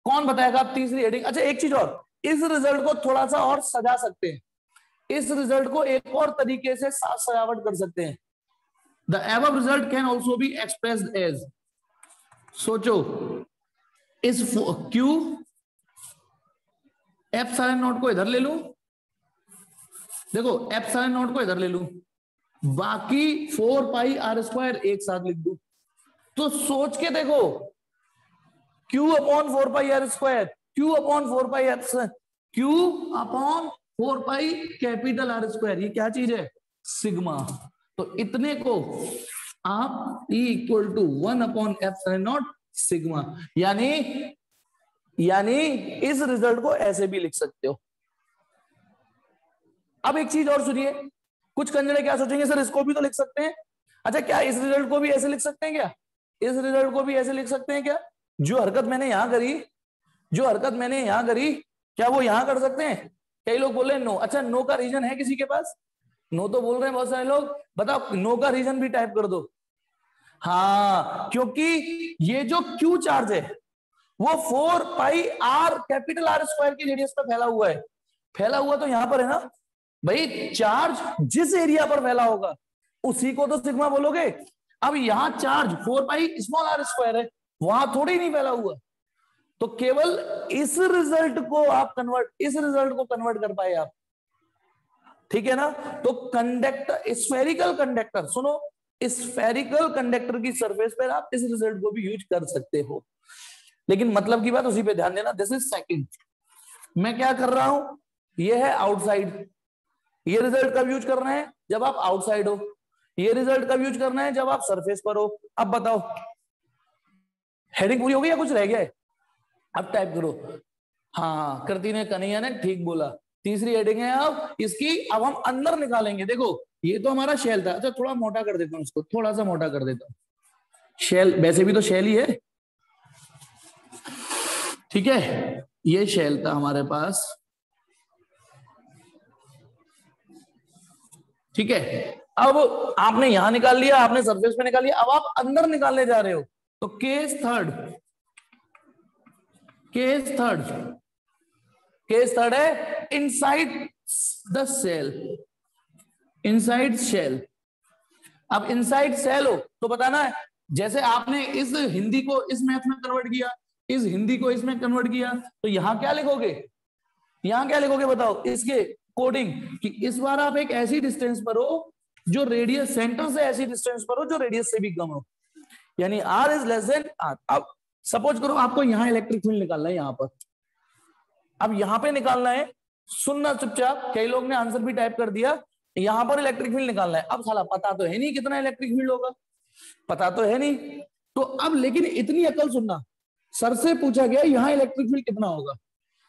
कौन बताएगा आप तीसरी हेडिंग। अच्छा एक चीज और, इस रिजल्ट को थोड़ा सा और सजा सकते हैं, इस रिजल्ट को एक और तरीके से सजावट कर सकते हैं। The above result can also be expressed as, सोचो इस Q एप्सिलॉन नॉट को इधर ले लूं, देखो एप्सिलॉन नॉट को इधर ले लूं, बाकी 4 पाई आर स्क्वायर एक साथ लिख दूं, तो सोच के देखो Q upon 4 pi R square, Q upon 4 pi epsilon, Q upon 4 pi capital R square, ये क्या चीज है, सिग्मा। तो इतने को आप E equal to 1 upon epsilon not sigma, यानी इस रिजल्ट को ऐसे भी लिख सकते हो। अब एक चीज और सुनिए, कुछ कंजरे क्या सोचेंगे, सर इसको भी तो लिख सकते हैं। अच्छा क्या इस रिजल्ट को भी ऐसे लिख सकते हैं क्या, इस रिजल्ट को भी ऐसे लिख सकते हैं क्या, जो हरकत मैंने यहां करी, जो हरकत मैंने यहां करी, क्या वो यहां कर सकते हैं। कई लोग बोल रहे हैं नो, अच्छा नो का रीजन है किसी के पास, नो तो बोल रहे हैं बहुत सारे लोग, बताओ नो का रीजन भी टाइप कर दो। हाँ क्योंकि ये जो Q चार्ज है वो 4 pi are capital R square की रेडियस पर फैला हुआ है, फैला हुआ तो यहां पर है ना भाई, चार्ज जिस एरिया पर फैला होगा उसी को तो सिग्मा बोलोगे। अब यहां charge 4 pi small R square है, वहां थोड़ी नहीं फैला हुआ, तो केवल इस रिजल्ट को आप कन्वर्ट, इस रिजल्ट को कन्वर्ट कर पाए आप। ठीक है ना, तो कंडक्टर, स्फेरिकल कंडक्टर, सुनो स्फेरिकल कंडक्टर की सरफेस पर आप इस रिजल्ट को भी यूज कर सकते हो, लेकिन मतलब की बात उसी पे ध्यान देना। दिस इज सेकंड, मैं क्या कर रहा हूं, ये है आउटसाइड, ये रिजल्ट कब यूज करना है, जब आप आउटसाइड हो, ये रिजल्ट कब यूज करना है, जब आप सरफेस पर हो। अब बताओ हेडिंग पूरी हो गई या कुछ रह गया है, अब टाइप करो। हाँ कृति ने, कन्हैया ने ठीक बोला, तीसरी हेडिंग है अब इसकी, अब हम अंदर निकालेंगे। देखो ये तो हमारा शेल था, अच्छा थोड़ा मोटा कर देता हूं इसको, थोड़ा सा मोटा कर देता हूं, शेल वैसे भी तो शेल ही है, ठीक है, ये शेल था हमारे पास, ठीक है। अब आपने यहां निकाल लिया, आपने सरफेस पे निकाल लिया, अब आप अंदर निकालने जा रहे हो, तो case third, case third, case third है inside the cell, inside shell. अब इनसाइड सेल हो तो बताना है, जैसे आपने इस हिंदी को इस मैथ में कन्वर्ट किया, इस हिंदी को इसमें कन्वर्ट किया, तो यहां क्या लिखोगे, यहां क्या लिखोगे बताओ इसके कोडिंग, कि इस बार आप एक ऐसी डिस्टेंस पर हो जो रेडियस सेंटर से ऐसी डिस्टेंस पर हो जो रेडियस से भी कम हो, यानी r is less than r। अब सपोज करो आपको यहां इलेक्ट्रिक फील्ड निकालना है, यहां पर, अब यहां पे निकालना है, सुनना चुपचाप, कई लोग ने आंसर भी टाइप कर दिया, यहां पर इलेक्ट्रिक फील्ड निकालना है। अब साला पता तो है नहीं कितना इलेक्ट्रिक फील्ड होगा, पता तो है नहीं, तो अब लेकिन इतनी अकल सुनना, सर से पूछा गया यहां इलेक्ट्रिक फील्ड कितना होगा,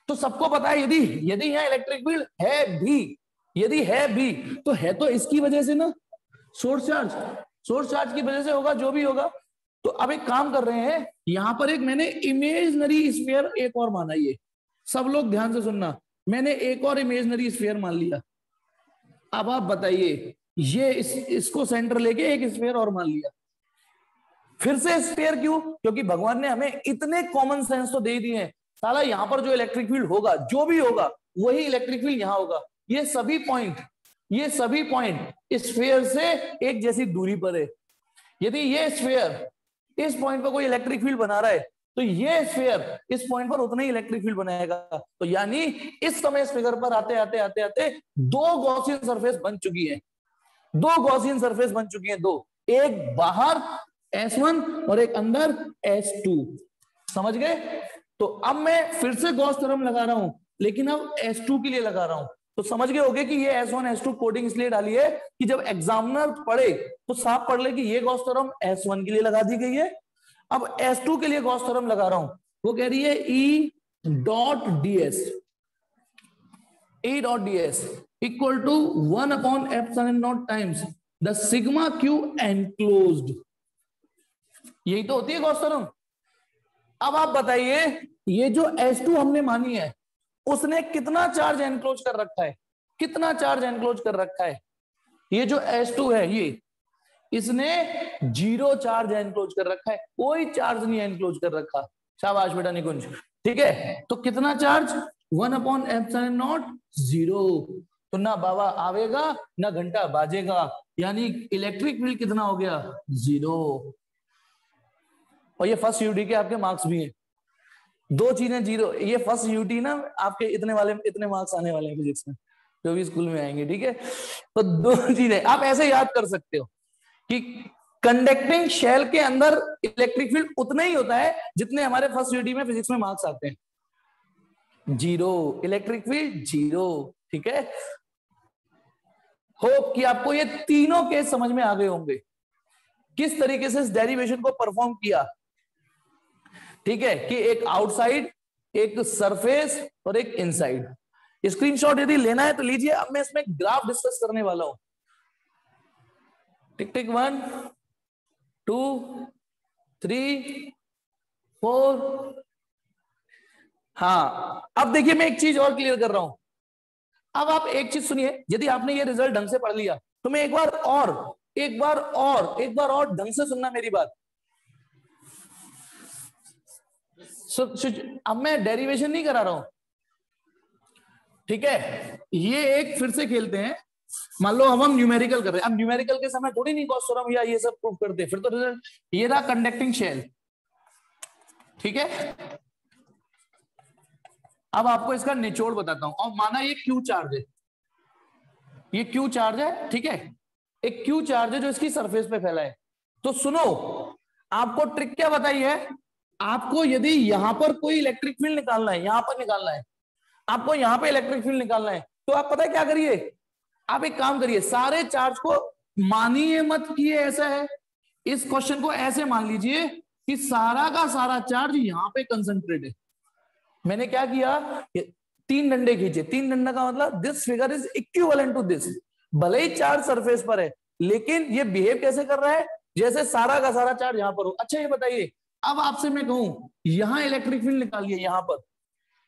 तो सबको पता है यदि यदि यहां इलेक्ट्रिक फील्ड है भी, यदि है भी तो है तो इसकी वजह से ना, सोर्स चार्ज की वजह से होगा, जो भी होगा। तो अब एक काम कर रहे हैं, यहां पर एक मैंने इमेजिनरी स्फीयर एक और माना, ये सब लोग ध्यान से सुनना, मैंने एक और इमेजिनरी स्फीयर मान लिया। अब आप बताइए, ये इसको सेंटर लेके एक स्फीयर और मान लिया, फिर से स्फीयर क्यों, क्योंकि भगवान ने हमें इतने कॉमन सेंस तो दे दिए हैं, साला यहां पर जो इलेक्ट्रिक फील्ड होगा, जो भी होगा वही इलेक्ट्रिक फील्ड यहां होगा। ये सभी पॉइंट स्फीयर से एक जैसी दूरी पर है। यदि ये स्फीयर इस पॉइंट पर कोई इलेक्ट्रिक फील्ड बना रहा है, तो ये स्फीयर इस पॉइंट पर उतना ही इलेक्ट्रिक फील्ड बनाएगा। तो यानी इस समय इस फिगर पर आते आते आते आते दो गॉसियन सरफेस बन चुकी है, दो, एक बाहर S1 और एक अंदर S2, समझ गए। तो अब मैं फिर से गॉस थ्योरम लगा रहा हूं, लेकिन अब S2 के लिए लगा रहा हूं, तो समझ गए होगे कि ये S1 S2 कोडिंग इसलिए डाली है कि जब एग्जामिनर पढ़े तो साफ पढ़ ले कि ये गॉस थ्योरम S1 के लिए लगा दी गई है। अब S2 के लिए गॉस थ्योरम लगा रहा हूं, वो कह रही है E dot ds equal to 1/ε0 times the sigma Q enclosed, यही तो होती है गॉस थ्योरम। अब आप बताइए, ये जो S2 हमने मानी है, उसने कितना चार्ज एनक्लोज कर रखा है, ये जो S2 है, ये इसने 0 चार्ज एनक्लोज कर रखा है, कोई चार्ज नहीं एनक्लोज कर रखा। शाबाश बेटा निकुंज, ठीक है। तो कितना चार्ज, 1/ε0 0, तो ना बाबा आवेगा ना घंटा बाजेगा, यानी इलेक्ट्रिक फील्ड कितना हो गया, 0। और ये फर्स्ट यूटी के आपके मार्क्स भी हैं, दो चीजें 0, ये फर्स्ट यूटी ना आपके इतने मार्क्स आने वाले हैं फिजिक्स में, जो भी स्कूल में आएंगे, ठीक है। तो दो चीजें आप ऐसे याद कर सकते हो कि कंडक्टिंग शेल के अंदर इलेक्ट्रिक फील्ड उतना ही होता है जितने हमारे फर्स्ट यूटी में फिजिक्स में मार्क्स आते हैं, 0 इलेक्ट्रिक फील्ड 0, ठीक है। होप कि आपको ये तीनों केस समझ में आ गए होंगे, किस तरीके से इस डेरिवेशन को परफॉर्म किया, ठीक है, कि एक आउटसाइड, एक सरफेस और एक इनसाइड। स्क्रीनशॉट यदि लेना है तो लीजिए। अब मैं इसमें ग्राफ डिस्कस करने वाला हूं, टिक टिक 1 2 3 4। हाँ, अब देखिए मैं एक चीज और क्लियर कर रहा हूं। अब आप एक चीज सुनिए, यदि आपने ये रिजल्ट ढंग से पढ़ लिया तो मैं एक बार और ढंग से सुनना मेरी बात। अब मैं डेरिवेशन नहीं करा रहा हूं, ठीक है। ये एक फिर से खेलते हैं, मान लो अब हम न्यूमेरिकल कर रहे हैं। अब न्यूमेरिकल के समय थोड़ी नहीं गॉस थ्योरम या ये सब प्रूव करते, फिर तो रिजल्ट ये रहा कंडक्टिंग शेल, ठीक है। अब आपको इसका निचोड़ बताता हूं। और माना ये क्यू चार्ज है, ये क्यू चार्ज है, ठीक है, एक क्यू चार्ज है जो इसकी सरफेस पे फैला है। तो सुनो, आपको ट्रिक क्या बताई है, आपको यदि यहां पर कोई इलेक्ट्रिक फील्ड निकालना है, यहां पर निकालना है, आपको यहां पे इलेक्ट्रिक फील्ड निकालना है, तो आप पता है क्या करिए, आप एक काम करिए, सारे चार्ज को मानिए मत किए ऐसा है, इस क्वेश्चन को ऐसे मान लीजिए कि सारा का सारा चार्ज यहां पे कंसंट्रेट है। मैंने क्या किया, 3 डंडे खींचे, 3 डंडा का मतलब this figure is equivalent to this. भले ही चार्ज सरफेस पर है, लेकिन ये बिहेव कैसे कर रहा है, जैसे सारा का सारा चार्ज यहां पर हो। अच्छा ये बताइए, अब आपसे मैं कहूं यहां इलेक्ट्रिक फील्ड निकालिए, यहां पर,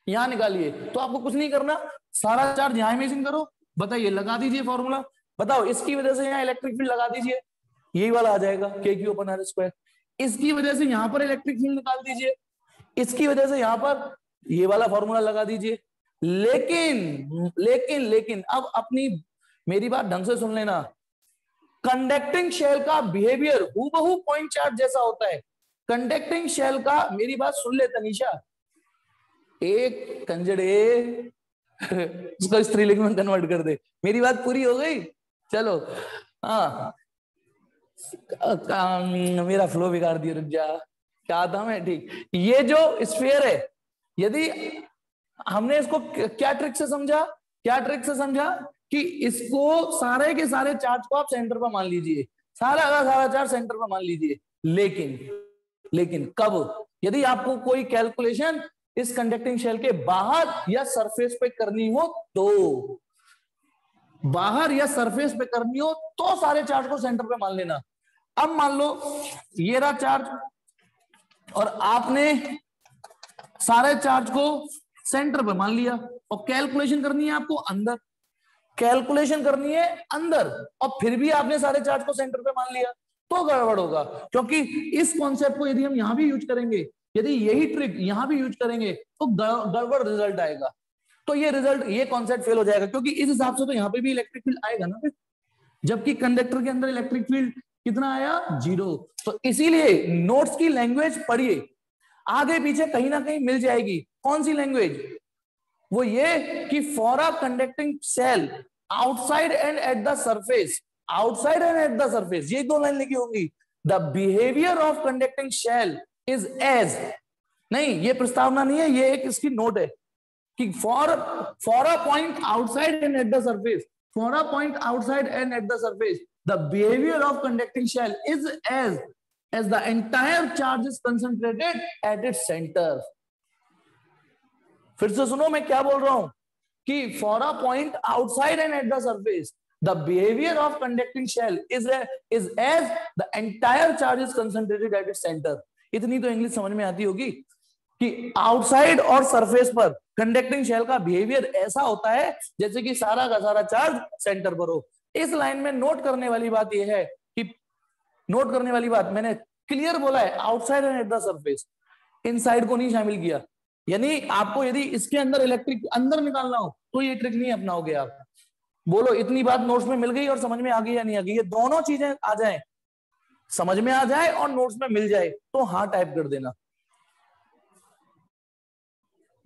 यहां निकालिए, तो आपको कुछ नहीं करना, सारा चार्ज यहां इमेजिन करो, बताइए, लगा दीजिए फॉर्मूला, बताओ इसकी वजह से यहां इलेक्ट्रिक फील्ड लगा दीजिए, यही वाला आ जाएगा KQ/R²। इसकी वजह से यहां पर इलेक्ट्रिक फील्ड निकाल दीजिए, इसकी वजह से यहां पर ये वाला फॉर्मूला लगा दीजिए। लेकिन अब अपनी मेरी बात ढंग से सुन लेना, कंडक्टिंग शेल का बिहेवियर हूबहू पॉइंट चार्ज जैसा होता है। कंडक्टिंग शेल का, मेरी बात सुन ले तनीषा, एक कंजड़े उसको स्त्रीलिंग में कन्वर्ट कर दे, मेरी बात पूरी हो गई। चलो हाँ, मेरा फ्लो बिगाड़ दिया, रुक जा, क्या था मैं, ठीक। ये जो स्फीयर है, यदि हमने इसको क्या ट्रिक से समझा, क्या ट्रिक से समझा कि इसको सारे के सारे चार्ज को आप सेंटर पर मान लीजिए, सारा का सारा चार्ज सेंटर पर मान लीजिए। लेकिन कब, यदि आपको कोई कैलकुलेशन इस कंडक्टिंग शेल के बाहर या सरफेस पे करनी हो तो, बाहर या सरफेस पे करनी हो तो सारे चार्ज को सेंटर पे मान लेना। अब मान लो ये रहा चार्ज और आपने सारे चार्ज को सेंटर पे मान लिया, और कैलकुलेशन करनी है आपको अंदर, कैलकुलेशन करनी है अंदर, और फिर भी आपने सारे चार्ज को सेंटर पे मान लिया तो गड़बड़ होगा। क्योंकि इस कॉन्सेप्ट को यदि हम यहां भी यूज करेंगे, यदि यही ट्रिक यहां भी यूज करेंगे तो गड़बड़ रिजल्ट आएगा। तो ये रिजल्ट, ये कॉन्सेप्ट फेल हो जाएगा, क्योंकि इस हिसाब से तो यहाँ पे भी इलेक्ट्रिक फील्ड आएगा ना फिर, जबकि कंडक्टर के अंदर इलेक्ट्रिक फील्ड कितना आया, 0। तो इसीलिए नोट्स की लैंग्वेज पढ़िए, आगे पीछे कहीं ना कहीं मिल जाएगी। कौन सी लैंग्वेज, वो ये कि for a conducting shell outside and at the surface, outside and at the surface, ये दो लाइन लिखी होंगी। The behaviour of conducting shell is as, नहीं ये प्रस्तावना नहीं है, ये एक इसकी नोट है कि for a point outside and at the surface, for a point outside and at the surface the behaviour of conducting shell is as the entire charge is concentrated at its center। फिर से सुनो मैं क्या बोल रहा हूं कि for a point outside and at the surface the behavior of conducting shell is as the entire charge is concentrated at its center। इतनी तो इंग्लिश समझ में आती होगी कि आउटसाइड और सरफेस पर कंडक्टिंग शेल का बिहेवियर ऐसा होता है जैसे कि सारा का सारा चार्ज सेंटर पर हो। इस लाइन में नोट करने वाली बात यह है कि, नोट करने वाली बात मैंने क्लियर बोला है, outside and at the surface, inside को नहीं शामिल किया। यानी आपको यदि इसके अंदर इलेक्ट्रिक अंदर निकालना हो तो ये ट्रिक नहीं अपनाओगे आप। बोलो इतनी बात नोट्स में मिल गई और समझ में आ गई या नहीं आ गई, ये दोनों चीजें आ जाए, समझ में आ जाए और नोट्स में मिल जाए तो हाँ टाइप कर देना,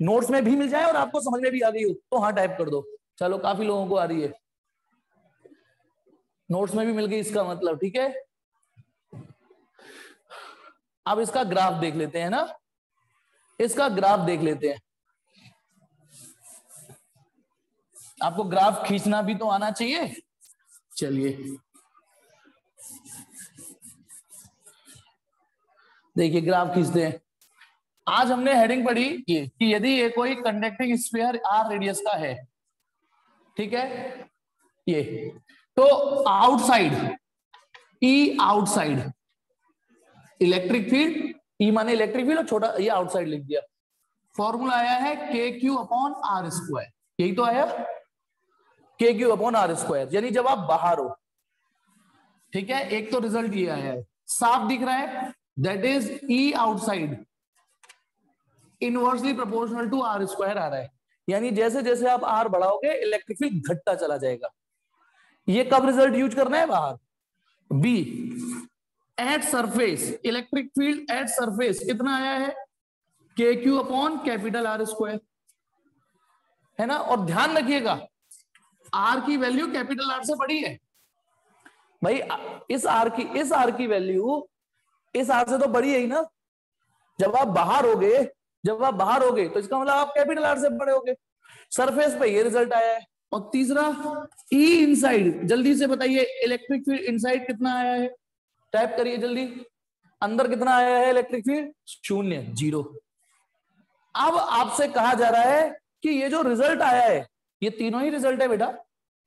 नोट्स में भी मिल जाए और आपको समझ में भी आ गई हो तो हाँ टाइप कर दो। चलो काफी लोगों को आ रही है, नोट्स में भी मिल गई इसका मतलब, ठीक है। अब इसका ग्राफ देख लेते हैं ना, इसका ग्राफ देख लेते हैं। आपको ग्राफ खींचना भी तो आना चाहिए। चलिए देखिए ग्राफ खींचते हैं। आज हमने हेडिंग पढ़ी ये कि यदि ये कोई कंडक्टिंग स्फीयर r रेडियस का है, ठीक है, ये तो outside E outside electric field, E माने इलेक्ट्रिक फील्ड और छोटा ये आउटसाइड लिख दिया। फॉर्मूला आया है KQ/r², यही तो आया KQ/r², यानी जब आप बाहर हो, ठीक है। एक तो रिजल्ट ये आया है, साफ दिख रहा है, that is E outside inversely proportional to r² आ रहा है, यानी जैसे जैसे आप r बढ़ाओगे इलेक्ट्रिक फील्ड घटता चला जाएगा। ये कब रिजल्ट यूज करना है, बाहर। B at surface, electric field at surface कितना आया है, KQ/R², है ना। और ध्यान रखिएगा r की वैल्यू कैपिटल R से बड़ी है भाई, इस r की वैल्यू इस r से तो बड़ी है ही ना। जब आप बाहर होगे तो इसका मतलब आप कैपिटल R से बड़े होगे। सरफेस पे ये रिजल्ट आया है। और तीसरा E इनसाइड, जल्दी से बताइए इलेक्ट्रिक फील्ड इनसाइड कितना आया है, टाइप करिए जल्दी, अंदर कितना आया है इलेक्ट्रिक फील्ड, 0। अब आपसे कहा जा रहा है कि ये जो रिजल्ट आया है, ये तीनों ही रिजल्ट है बेटा,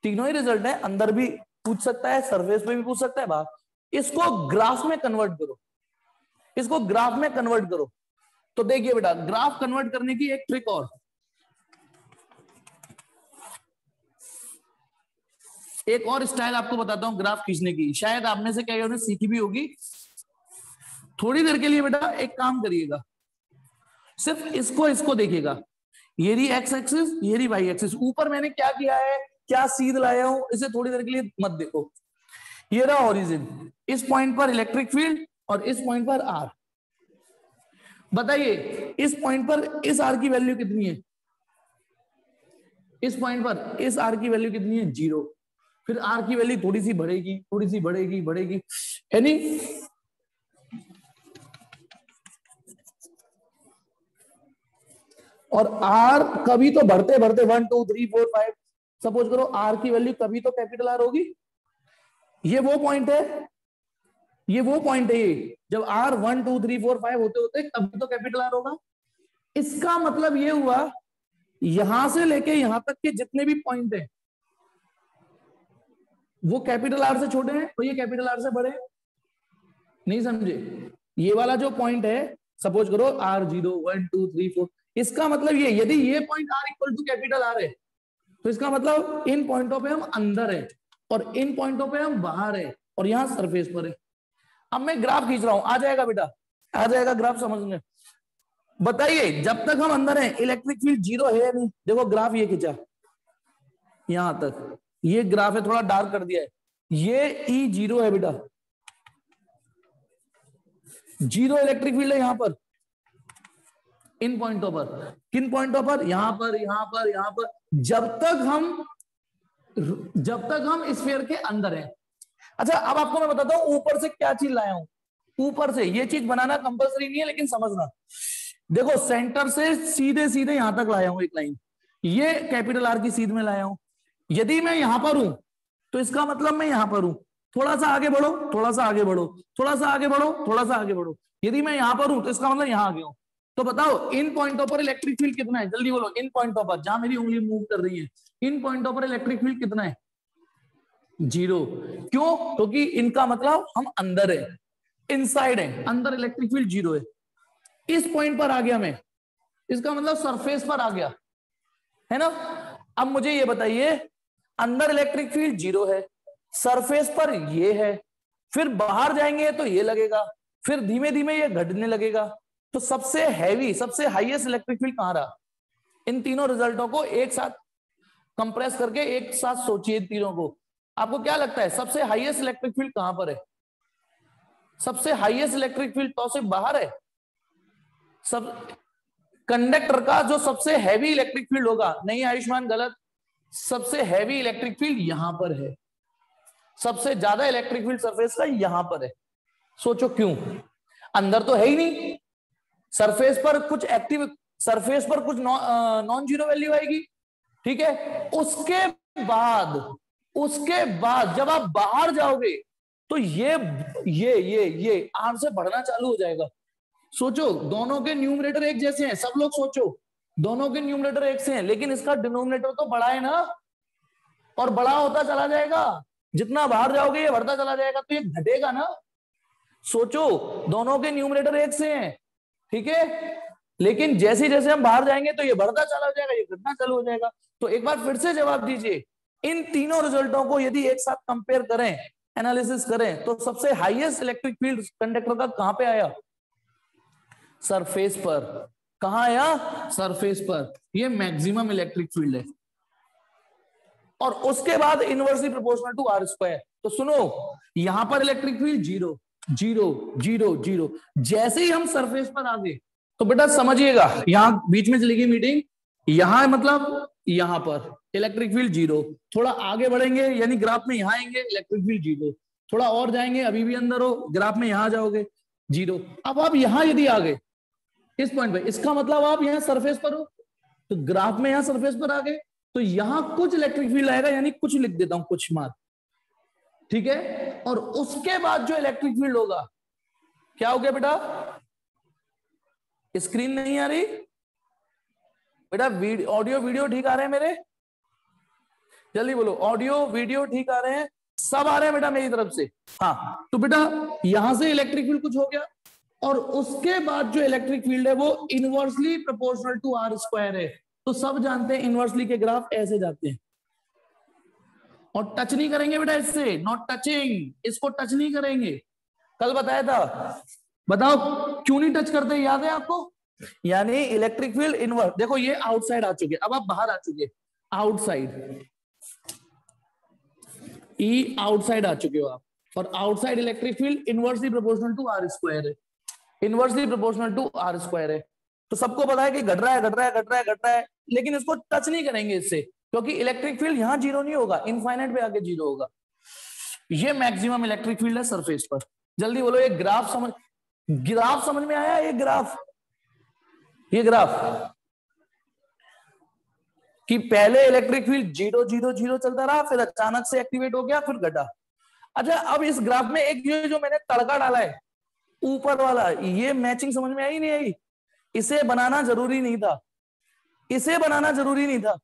तीनों ही रिजल्ट है, अंदर भी पूछ सकता है, सरफेस पे भी पूछ सकता है, बाहर। इसको ग्राफ में कन्वर्ट करो, इसको ग्राफ में कन्वर्ट करो। तो देखिए बेटा, ग्राफ कन्वर्ट करने की एक ट्रिक और, एक और स्टाइल आपको बताता हूं ग्राफ खींचने की, शायद आप में से कई ने सीखी भी होगी। थोड़ी देर के लिए बेटा एक काम करिएगा, सिर्फ इसको देखिएगा, ये रही एक्स एक्सिस, ये रही वाई एक्सिस। ऊपर मैंने क्या किया है, क्या सीध लाया हूं, इसे थोड़ी देर के लिए मत देखो। ये रहा ओरिजिन, इस पॉइंट पर इलेक्ट्रिक फील्ड और इस पॉइंट पर आर। बताइए इस पॉइंट पर इस आर की वैल्यू कितनी है? इस पॉइंट पर इस आर की वैल्यू कितनी है? 0। फिर आर की वैल्यू थोड़ी सी बढ़ेगी, थोड़ी सी बढ़ेगी, बढ़ेगी, है नहीं? और आर कभी तो बढ़ते बढ़ते 1 2 3 4 5, सपोज करो आर की वैल्यू कभी तो कैपिटल आर होगी। ये वो पॉइंट है, ये वो पॉइंट है, ये जब आर 1 2 3 4 5 होते होते तभी तो कैपिटल आर होगा। इसका मतलब ये हुआ यहां से लेके यहां तक के जितने भी पॉइंट है वो कैपिटल आर से छोटे हैं, तो ये कैपिटल आर से बड़े हैं। नहीं समझे? ये वाला जो पॉइंट है, सपोज करो आर 0 1 2 3 4, इसका मतलब ये, यदि ये point R equal to capital R है तो इसका मतलब इन पॉइंटों पे हम अंदर है और इन पॉइंटों पे हम बाहर है और यहां सरफेस पर है। अब मैं ग्राफ खींच रहा हूं, आ जाएगा बेटा, आ जाएगा ग्राफ समझने। बताइए जब तक हम अंदर हैं इलेक्ट्रिक फील्ड 0 है या नहीं? देखो ग्राफ ये खींचा यहां तक, ये ग्राफ है, थोड़ा डार्क कर दिया है, ये ई 0 है बेटा, 0 इलेक्ट्रिक फील्ड है यहां पर, इन पॉइंटों पर। किन पॉइंटों पर? यहां पर, यहां पर, यहां पर, जब तक हम स्फीयर के अंदर हैं। अच्छा अब आपको मैं बताता हूं ऊपर से क्या चीज लाया हूं। ऊपर से ये चीज बनाना कंपलसरी नहीं है लेकिन समझना। देखो सेंटर से सीधे सीधे यहां तक लाया हूं एक लाइन, ये कैपिटल आर की सीध में लाया हूं। यदि मैं यहां पर हूं तो इसका मतलब मैं यहां पर हूं, थोड़ा सा आगे बढ़ो, थोड़ा सा आगे बढ़ो, थोड़ा सा आगे बढ़ो, थोड़ा सा आगे बढ़ो। यदि मैं यहां पर हूं तो इसका मतलब यहां आ गया हूं। तो बताओ इन पॉइंटों पर इलेक्ट्रिक फील्ड कितना है? जल्दी बोलो, इन पॉइंटों पर जहां मेरी उंगली मूव कर रही है, इन पॉइंटों पर इलेक्ट्रिक फील्ड कितना है? 0। क्यों? क्योंकि इनका मतलब हम अंदर है, इनसाइड है, अंदर इलेक्ट्रिक फील्ड 0 है। इस पॉइंट पर आ गया मैं, इसका मतलब सरफेस पर आ गया, है ना? अब मुझे ये बताइए अंदर इलेक्ट्रिक फील्ड 0 है, सरफेस पर ये है, फिर बाहर जाएंगे तो ये लगेगा, फिर धीमे धीमे ये घटने लगेगा। तो सबसे हैवी, सबसे हाईएस्ट इलेक्ट्रिक फील्ड कहां रहा? इन तीनों रिजल्टों को एक साथ कंप्रेस करके एक साथ सोचिए तीनों को। आपको क्या लगता है सबसे हाईएस्ट इलेक्ट्रिक फील्ड कहां पर है? सबसे हाईएस्ट इलेक्ट्रिक फील्ड तो सिर्फ बाहर है। सब कंडक्टर का जो सबसे हैवी इलेक्ट्रिक फील्ड होगा, नहीं आयुष्मान गलत, सबसे हैवी इलेक्ट्रिक फील्ड यहां पर है, सबसे ज्यादा इलेक्ट्रिक फील्ड सरफेस का यहां पर है। सोचो क्यों? अंदर तो है ही नहीं, सरफेस पर कुछ एक्टिव, सरफेस पर कुछ नॉन जीरो वैल्यू आएगी, ठीक है। उसके बाद जब आप बाहर जाओगे तो ये आर से बढ़ना चालू हो जाएगा। सोचो दोनों के न्यूमरेटर एक जैसे हैं, सब लोग सोचो दोनों के न्यूमरेटर एक से हैं, लेकिन इसका डिनोमिनेटर तो बड़ा है ना, और बड़ा होता चला जाएगा, जितना बाहर जाओगे ये बढ़ता चला जाएगा, तो ये घटेगा ना। सोचो दोनों के न्यूमरेटर एक से हैं, ठीक है, लेकिन जैसे जैसे हम बाहर जाएंगे तो ये बढ़ता चला जाएगा, ये घटना चालू हो जाएगा। तो एक बार फिर से जवाब दीजिए, इन तीनों रिजल्टों को यदि एक साथ कंपेयर करें, एनालिसिस करें, तो सबसे हाईएस्ट इलेक्ट्रिक फील्ड कंडक्टर का कहां पे आया? सरफेस पर। कहां आया? सरफेस पर। ये मैक्सिमम इलेक्ट्रिक फील्ड है, और उसके बाद inversely proportional to R square. तो सुनो, यहां पर इलेक्ट्रिक फील्ड 0 0 0 0, जैसे ही हम सरफेस पर आ गए तो बेटा समझिएगा, यहां बीच में चली गई मीटिंग, यहां मतलब यहां पर इलेक्ट्रिक फील्ड 0, थोड़ा आगे बढ़ेंगे यानी ग्राफ में यहां आएंगे इलेक्ट्रिक फील्ड 0, थोड़ा और जाएंगे अभी भी अंदर हो, ग्राफ में यहां जाओगे 0। अब आप यहां यदि आ गए इस पॉइंट पे, इसका मतलब आप यहां सरफेस पर हो, तो ग्राफ में यहां सरफेस पर आ गए तो यहां कुछ इलेक्ट्रिक फील्ड आएगा, यानी कुछ लिख देता हूं, कुछ मार्क, ठीक है। और उसके बाद जो इलेक्ट्रिक फील्ड होगा क्या हो गया बेटा? स्क्रीन नहीं आ रही बेटा? ऑडियो वीडियो ठीक आ रहे हैं मेरे? जल्दी बोलो, ऑडियो वीडियो ठीक आ रहे हैं? सब आ रहे हैं बेटा मेरी तरफ से? हाँ, तो बेटा यहां से इलेक्ट्रिक फील्ड कुछ हो गया, और उसके बाद जो इलेक्ट्रिक फील्ड है वो inversely proportional to R square है। तो सब जानते हैं इनवर्सली के ग्राफ ऐसे जाते हैं, और टच नहीं करेंगे बेटा इससे, नॉट टचिंग, इसको टच नहीं करेंगे, कल बताया था। बताओ क्यों नहीं टच करते, याद है आपको? यानी इलेक्ट्रिक फील्ड इनवर्स, देखो ये आउटसाइड आ चुके, अब आप बाहर आ चुके, आउटसाइड, ई आउटसाइड आ चुके हो आप, और outside electric field inversely proportional to R square है, inversely proportional to R square है। तो सबको पता है कि घट रहा है घट रहा है घट रहा है घट रहा है, लेकिन इसको टच नहीं करेंगे इससे, क्योंकि इलेक्ट्रिक फील्ड यहां जीरो नहीं होगा, इनफाइनाइट पे आके जीरो होगा। ये मैक्सिमम इलेक्ट्रिक फील्ड है सरफेस पर। जल्दी बोलो, ये ग्राफ समझ में आया? ये ग्राफ कि पहले इलेक्ट्रिक फील्ड 0 0 0 चलता रहा, फिर अचानक से एक्टिवेट हो गया, फिर घटा। अच्छा, अब इस ग्राफ में एक ये जो मैंने तड़का डाला है ऊपर वाला, ये मैचिंग समझ में आई नहीं आई? इसे बनाना जरूरी नहीं था, इसे बनाना जरूरी नहीं था,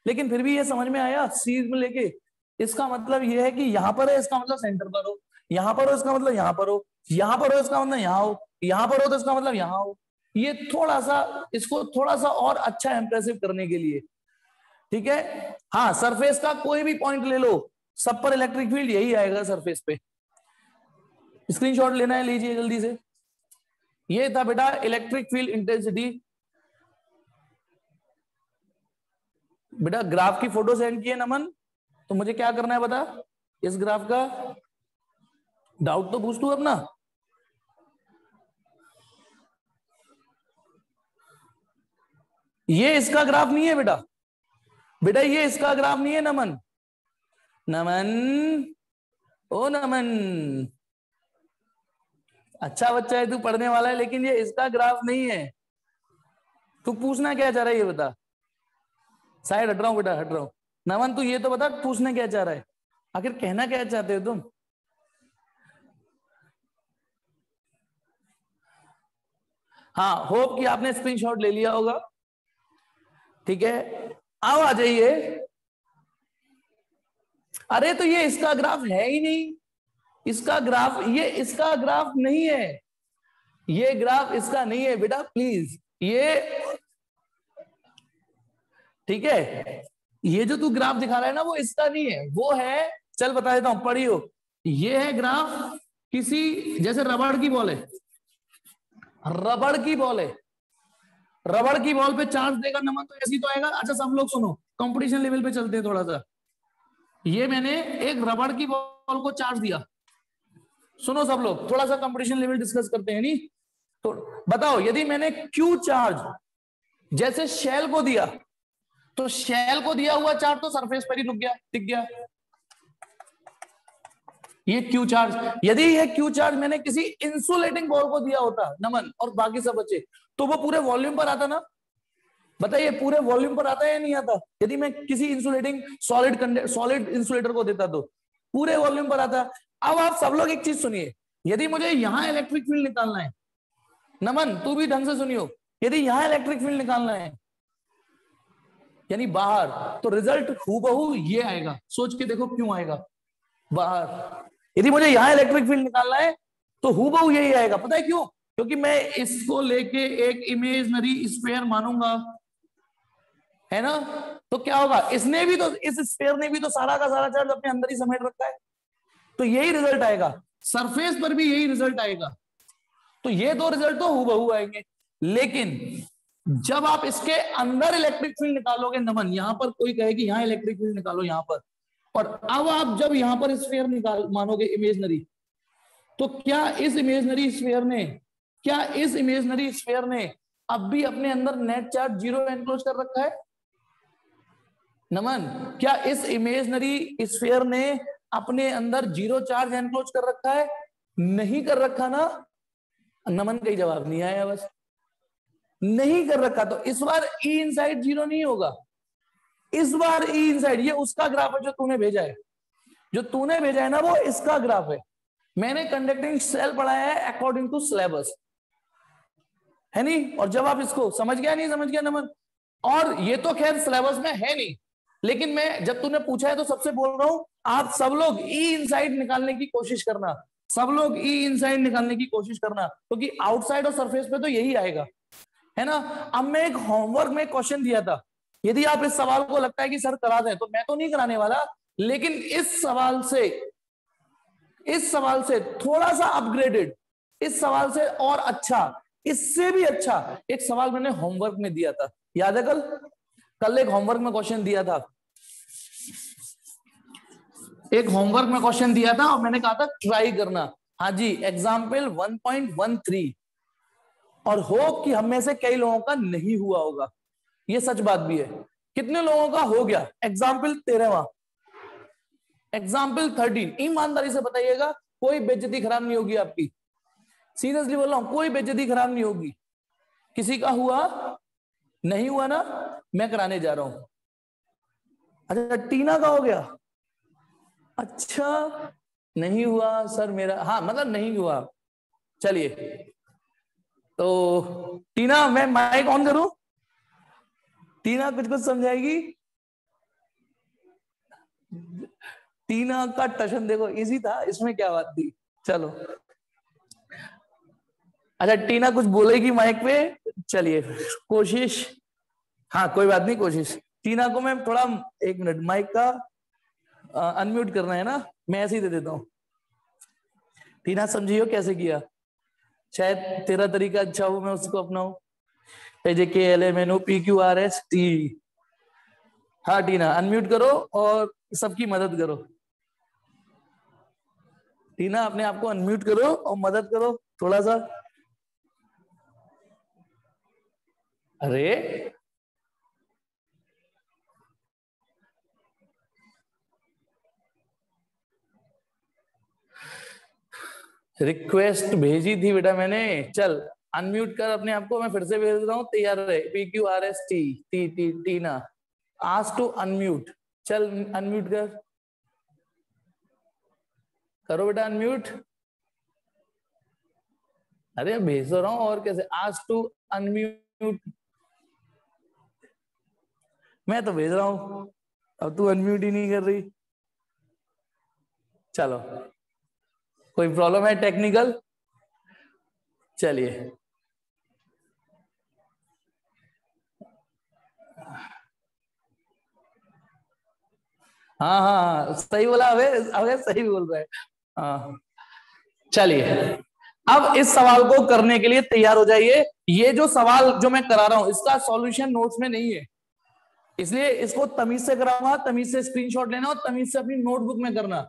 लेकिन फिर भी ये समझ में आया सीरीज में लेके। इसका मतलब ये है कि यहां पर है, इसका मतलब सेंटर पर हो, यहां पर हो इसका मतलब यहां पर हो, यहां पर हो इसका मतलब यहां हो, यहां पर हो तो इसका मतलब यहां हो। ये थोड़ा सा, इसको थोड़ा सा और अच्छा इंप्रेसिव करने के लिए, ठीक है। हाँ, सरफेस का कोई भी पॉइंट ले लो, सब पर इलेक्ट्रिक फील्ड यही आएगा सरफेस पे। स्क्रीनशॉट लेना है, लीजिए जल्दी से। ये था बेटा इलेक्ट्रिक फील्ड इंटेंसिटी। बेटा ग्राफ की फोटो सेंड किए नमन, तो मुझे क्या करना है बता, इस ग्राफ का डाउट तो पूछ तू अपना। ये इसका ग्राफ नहीं है बेटा, बेटा ये इसका ग्राफ नहीं है नमन। नमन, ओ नमन, अच्छा बच्चा है तू, पढ़ने वाला है, लेकिन ये इसका ग्राफ नहीं है। तू पूछना क्या चाह रहा है ये बता। साइड हट रहा हूं बेटा, हट रहा हूं। नमन तू ये तो बता, पूछना क्या चाह रहा है, आखिर कहना क्या चाहते हो तुम? हाँ, होप कि आपने स्क्रीनशॉट ले लिया होगा, ठीक है। आओ आ जाइए। अरे तो ये इसका ग्राफ है ही नहीं, इसका ग्राफ, ये इसका ग्राफ नहीं है, ये ग्राफ इसका नहीं है बेटा, प्लीज। ये ठीक है, ये जो तू ग्राफ दिखा रहा है ना, वो इसका नहीं है, वो है, चल बता देता हूं, पढ़ियो। ये है ग्राफ किसी, जैसे रबड़ की बॉल है, रबड़ की बॉल है, रबड़ की बॉल पे चार्ज देगा नमन तो ऐसी तो आएगा। अच्छा सब लोग सुनो, कंपटीशन लेवल पे चलते हैं थोड़ा सा। ये मैंने एक रबड़ की बॉल को चार्ज दिया, सुनो सब लोग, थोड़ा सा कंपटीशन लेवल डिस्कस करते हैं नहीं। तो बताओ, यदि मैंने क्यू चार्ज जैसे शेल को दिया, तो शेल को दिया हुआ चार्ज तो सरफेस पर ही रुक गया, टिक गया, ये क्यू चार्ज। यदि ये क्यू चार्ज मैंने किसी इंसुलेटिंग बॉल को दिया होता नमन और बाकी सब बचे, तो वो पूरे वॉल्यूम पर आता ना? बताइए, पूरे वॉल्यूम पर आता है या नहीं आता? यदि मैं किसी इंसुलेटिंग सॉलिड इंसुलेटर को देता तो पूरे वॉल्यूम पर आता। अब आप सब लोग एक चीज सुनिए, यदि मुझे यहां इलेक्ट्रिक फील्ड निकालना है, नमन तू भी ढंग से सुनियो, यदि यहां इलेक्ट्रिक फील्ड निकालना है यानी बाहर, तो रिजल्ट हूबहू ये आएगा। सोच के देखो क्यों आएगा बाहर। यदि मुझे यहां इलेक्ट्रिक फील्ड निकालना है तो हूबहू यही आएगा। पता है क्यों? क्योंकि मैं इसको लेके एक इमेजिनरी स्फीयर मानूंगा, है ना। तो क्या होगा, इसने भी तो, इस स्फीयर ने भी तो सारा का सारा चार्ज अपने अंदर ही समेट रखा है, तो यही रिजल्ट आएगा। सरफेस पर भी यही रिजल्ट आएगा। तो ये दो रिजल्ट तो हूबहू आएंगे, लेकिन जब आप इसके अंदर इलेक्ट्रिक फील्ड निकालोगे नमन, यहां पर कोई कहे कि यहां इलेक्ट्रिक फील्ड निकालो यहां पर, और अब आप जब यहां पर स्फीयर निकाल मानोगे इमेजिनरी, तो क्या इस इमेजिनरी स्फीयर ने अब भी अपने अंदर नेट चार्ज 0 एनक्लोज कर रखा है नमन? क्या इस इमेजिनरी स्फीयर ने अपने अंदर 0 चार्ज एनक्लोज कर रखा है? नहीं कर रखा ना नमन? का जवाब नहीं आया, बस नहीं कर रखा। तो इस बार ई इनसाइड 0 नहीं होगा, इस बार ई इनसाइड, ये उसका ग्राफ है जो तूने भेजा है, जो तूने भेजा है ना, वो इसका ग्राफ है। मैंने कंडक्टिंग सेल पढ़ाया है अकॉर्डिंग टू सिलेबस, है नहीं? और जब आप इसको समझ गया नहीं समझ गया नमन, और ये तो खैर सिलेबस में है नहीं, लेकिन मैं जब तूने पूछा है तो सबसे बोल रहा हूं, आप सब लोग ई इनसाइड निकालने की कोशिश करना, सब लोग ई इनसाइड निकालने की कोशिश करना, क्योंकि आउटसाइड और सरफेस पे तो यही आएगा, है ना। अब मैं एक होमवर्क में क्वेश्चन दिया था, यदि आप इस सवाल को लगता है कि सर करा दें, तो मैं तो नहीं कराने वाला, लेकिन इस सवाल से थोड़ा सा अपग्रेडेड, इस सवाल से और अच्छा, इससे भी अच्छा एक सवाल मैंने होमवर्क में दिया था, याद है? कल एक होमवर्क में क्वेश्चन दिया था, एक होमवर्क में क्वेश्चन दिया था और मैंने कहा था ट्राई करना। हाँ जी, एग्जाम्पल 1.13, और होप कि हम में से कई लोगों का नहीं हुआ होगा, ये सच बात भी है। कितने लोगों का हो गया? एग्जाम्पल 13वां, एग्जाम्पल 13। ईमानदारी से बताइएगा, कोई बेइज्जती खराब नहीं होगी आपकी, सीरियसली बोल रहा हूं, कोई बेइज्जती खराब नहीं होगी। किसी का हुआ? नहीं हुआ ना? मैं कराने जा रहा हूं। अच्छा, टीना का हो गया? अच्छा, नहीं हुआ सर मेरा, हाँ मतलब नहीं हुआ। चलिए, तो टीना मैं माइक ऑन करूं? टीना कुछ कुछ समझाएगी? टीना का टशन देखो, इजी था, इसमें क्या बात थी। चलो, अच्छा टीना कुछ बोलेगी माइक पे, चलिए कोशिश। हाँ कोई बात नहीं, कोशिश। टीना को मैं थोड़ा, एक मिनट, माइक का अनम्यूट करना है ना, मैं ऐसे ही दे देता हूँ। टीना समझियो कैसे किया, शायद तेरा तरीका अच्छा हो, मैं उसको अपनाऊं। JKLMNOPQRST। हाँ टीना अनम्यूट करो और सबकी मदद करो। टीना अपने आप को अनम्यूट करो और मदद करो थोड़ा सा। अरे रिक्वेस्ट भेजी थी बेटा मैंने, चल अनम्यूट कर अपने आप को, मैं फिर से भेज रहा हूँ, तैयार रहे। PQRST, T T Tina ask to unmute. चल अनम्यूट कर, करो बेटा अनम्यूट। अरे भेज रहा हूँ, और कैसे? आस्क टू अनम्यूट, मैं तो भेज रहा हूँ, अब तू अनम्यूट ही नहीं कर रही। चलो, कोई प्रॉब्लम है टेक्निकल? चलिए, हाँ हाँ हाँ सही बोला, अबे अबे सही बोल रहा है। हाँ चलिए, अब इस सवाल को करने के लिए तैयार हो जाइए। ये जो सवाल जो मैं करा रहा हूं, इसका सॉल्यूशन नोट्स में नहीं है, इसलिए इसको तमीज से कराऊंगा, तमीज से स्क्रीनशॉट लेना और तमीज से अपनी नोटबुक में करना।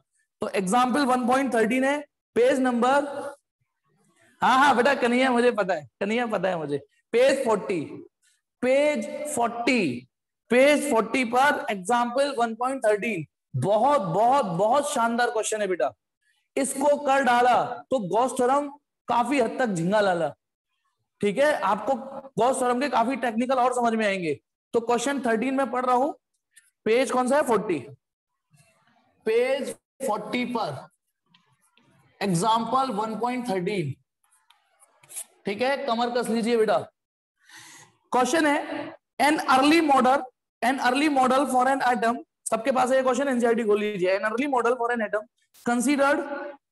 तो एग्जाम्पल 1.13 है, पेज नंबर, हाँ हाँ बेटा कन्हैया मुझे पता है, कन्हैया पता है मुझे। पेज 40, पेज 40, पेज 40 पर एग्जाम्पल 1.13। बहुत बहुत बहुत शानदार क्वेश्चन है बेटा, इसको कर डाला तो गॉस थ्योरम काफी हद तक झिंगा लाला। ठीक है, आपको गॉस थ्योरम के काफी टेक्निकल और समझ में आएंगे। तो क्वेश्चन 13 में पढ़ रहा हूं, पेज कौन सा है? 40, पेज 40 पर एग्जाम्पल 1.13। ठीक है, कमर कस लीजिए बेटा। क्वेश्चन है, an early model for an atom, सबके पास है ये क्वेश्चन, एनसीईआरटी खोल लीजिए। An early model for an atom considered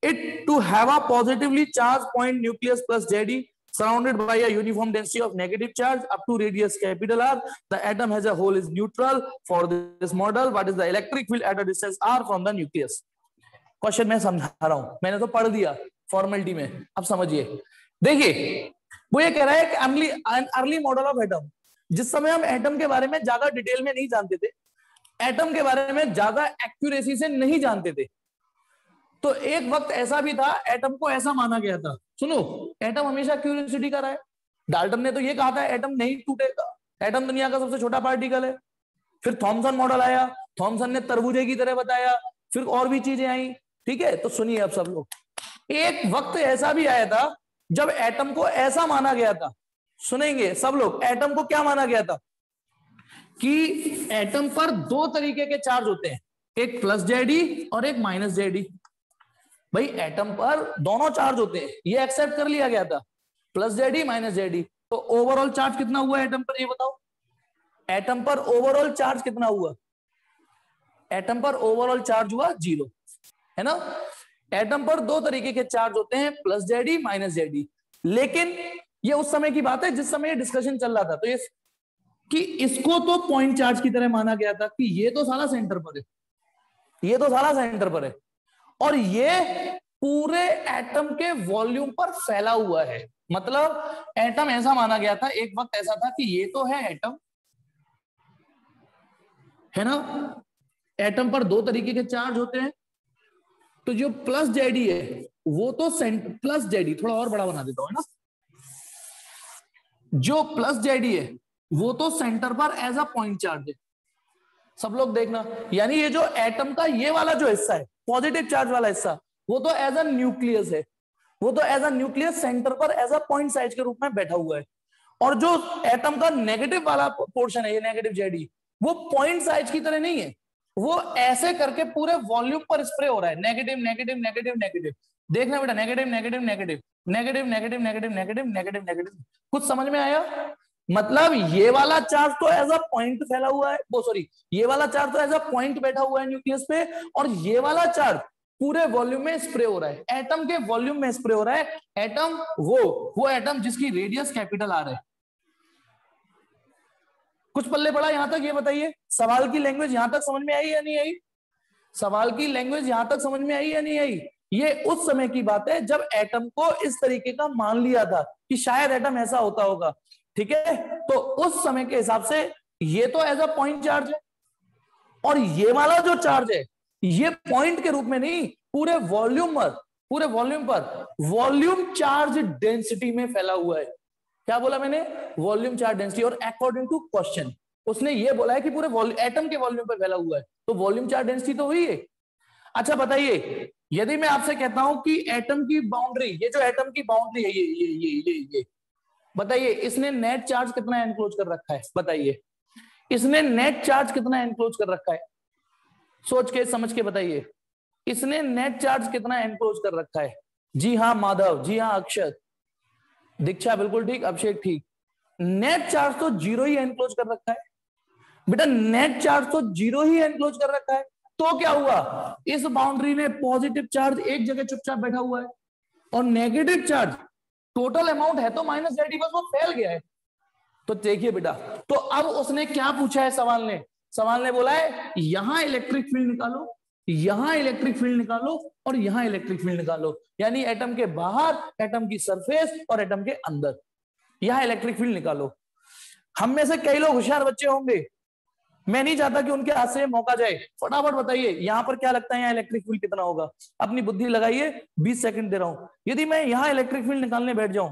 it to have a positively charge point nucleus plus Ze surrounded by a uniform density of negative charge up to radius capital R. The atom as a whole is neutral. For this model, what is the electric field at a distance R from the nucleus? Question मैं समझा रहा हूं, मैंने तो पढ़ दिया formality में, अब समझिए। देखिए, वो ये कह रहा है कि अर्ली मॉडल ऑफ एटम, जिस समय हम एटम के बारे में ज्यादा डिटेल में नहीं जानते थे, एटम के बारे में ज्यादा एक्यूरेसी से नहीं जानते थे, तो एक वक्त ऐसा भी था, एटम को ऐसा माना गया था, सुनो, एटम हमेशा क्यूरियोसिटी का रहा है। डाल्टन ने तो ये कहा था एटम नहीं टूटेगा, एटम दुनिया का सबसे छोटा पार्टिकल है। फिर थॉमसन मॉडल आया, थॉमसन ने तरबूजे की तरह बताया, फिर और भी चीजें आई। ठीक है, तो सुनिए अब सब लोग, एक वक्त ऐसा भी आया था जब एटम को ऐसा माना गया था, सुनेंगे सब लोग, एटम को क्या माना गया था कि एटम पर दो तरीके के चार्ज होते हैं, एक प्लस जेडी और एक माइनस जेडी। भाई एटम पर दोनों चार्ज होते हैं, ये एक्सेप्ट कर लिया गया था, प्लस जेडी माइनस जेडी। तो ओवरऑल चार्ज कितना हुआ एटम पर, ये बताओ, एटम पर ओवरऑल चार्ज कितना हुआ? एटम पर ओवरऑल चार्ज हुआ 0, है ना। एटम पर दो तरीके के चार्ज होते हैं, प्लस जेडी माइनस जेडी। लेकिन ये उस समय की बात है जिस समय ये डिस्कशन चल रहा था, तो ये कि इसको तो पॉइंट चार्ज की तरह माना गया था कि ये तो सारा सेंटर पर है, ये तो सारा सेंटर पर है, और ये पूरे एटम के वॉल्यूम पर फैला हुआ है। मतलब एटम ऐसा माना गया था, एक वक्त ऐसा था कि ये तो है एटम, है ना, एटम पर दो तरीके के चार्ज होते हैं, तो जो प्लस जेडी है वो तो प्लस जेडी थोड़ा और बड़ा बना देता हूं, है ना, जो प्लस जेडी है वो तो सेंटर पर एज अ पॉइंट चार्ज है। सब लोग देखना, यानी ये जो एटम का ये वाला जो हिस्सा है पॉजिटिव चार्ज वाला हिस्सा, वो तो एज अ न्यूक्लियस है, वो तो एज अ न्यूक्लियस सेंटर पर एज अ पॉइंट साइज के रूप में बैठा हुआ है। और जो एटम का नेगेटिव वाला पोर्शन है, ये नेगेटिव जेडी, वो पॉइंट साइज की तरह नहीं है, वो ऐसे करके पूरे वॉल्यूम पर स्प्रे हो रहा है, नेगेटिव नेगेटिव नेगेटिव नेगेटिव। देखना बेटा, negative negative negative negative negative negative negative negative negative. कुछ समझ में आया? मतलब ये वाला चार्ज तो एज अ पॉइंट फैला हुआ है, वो सॉरी, ये वाला चार्ज तो एज अ पॉइंट बैठा हुआ है न्यूक्लियस पे, और ये वाला चार्ज पूरे वॉल्यूम में स्प्रे हो रहा है, एटम के वॉल्यूम में स्प्रे हो रहा है। एटम वो एटम जिसकी रेडियस कैपिटल आर है। कुछ पल्ले पड़ा यहां तक? ये बताइए, सवाल की लैंग्वेज यहां तक समझ में आई या नहीं आई? सवाल की लैंग्वेज यहां तक समझ में आई या नहीं आई? ये उस समय की बात है जब एटम को इस तरीके का मान लिया था कि शायद एटम ऐसा होता होगा, ठीक है। तो उस समय के हिसाब से ये तो एज अ पॉइंट चार्ज है, और ये वाला जो चार्ज है ये पॉइंट के रूप में नहीं, पूरे वॉल्यूम पर वॉल्यूम चार्ज डेंसिटी में फैला हुआ है। क्या बोला मैंने? Volume charge density. और अकॉर्डिंग टू क्वेश्चन उसने ये बोला है कि पूरे एटम के वॉल्यूम पर फैला हुआ है, तो वॉल्यूम चार्ज डेंसिटी तो हुई है। अच्छा बताइए, यदि मैं आपसे कहता हूं कि एटम की बाउंड्री, ये जो एटम की बाउंड्री है, ये बताइए, इसने नेट चार्ज कितना एनक्लोज कर रखा है? बताइए, इसने नेट चार्ज कितना एनक्लोज कर रखा है? सोच के समझ के बताइए, इसने नेट चार्ज कितना एनक्लोज कर रखा है? जी हाँ माधव, जी हाँ अक्षत, दीक्षा बिल्कुल ठीक, अभिषेक ठीक। नेट चार्ज तो जीरो ही एनक्लोज कर रखा है बेटा, नेट चार्ज तो जीरो ही एनक्लोज कर रखा है। तो क्या हुआ, इस बाउंड्री में पॉजिटिव चार्ज एक जगह चुपचाप बैठा हुआ है, और नेगेटिव चार्ज टोटल अमाउंट है तो माइनस जेडी, बस वो फैल गया है। तो देखिए बेटा, तो अब उसने क्या पूछा है सवाल ने बोला है यहां इलेक्ट्रिक फील्ड निकालो, यहां इलेक्ट्रिक फील्ड निकालो, और यहां इलेक्ट्रिक फील्ड निकालो, यानी एटम के बाहर, एटम की सरफेस और एटम के अंदर, यहां इलेक्ट्रिक फील्ड निकालो। हम में से कई लोग होशियार बच्चे होंगे, मैं नहीं चाहता कि उनके हाथ से मौका जाए, फटाफट बताइए यहां पर क्या लगता है, यहाँ इलेक्ट्रिक फील्ड कितना होगा? अपनी बुद्धि लगाइए, 20 सेकंड दे रहा हूं। यदि मैं यहां इलेक्ट्रिक फील्ड निकालने बैठ जाऊं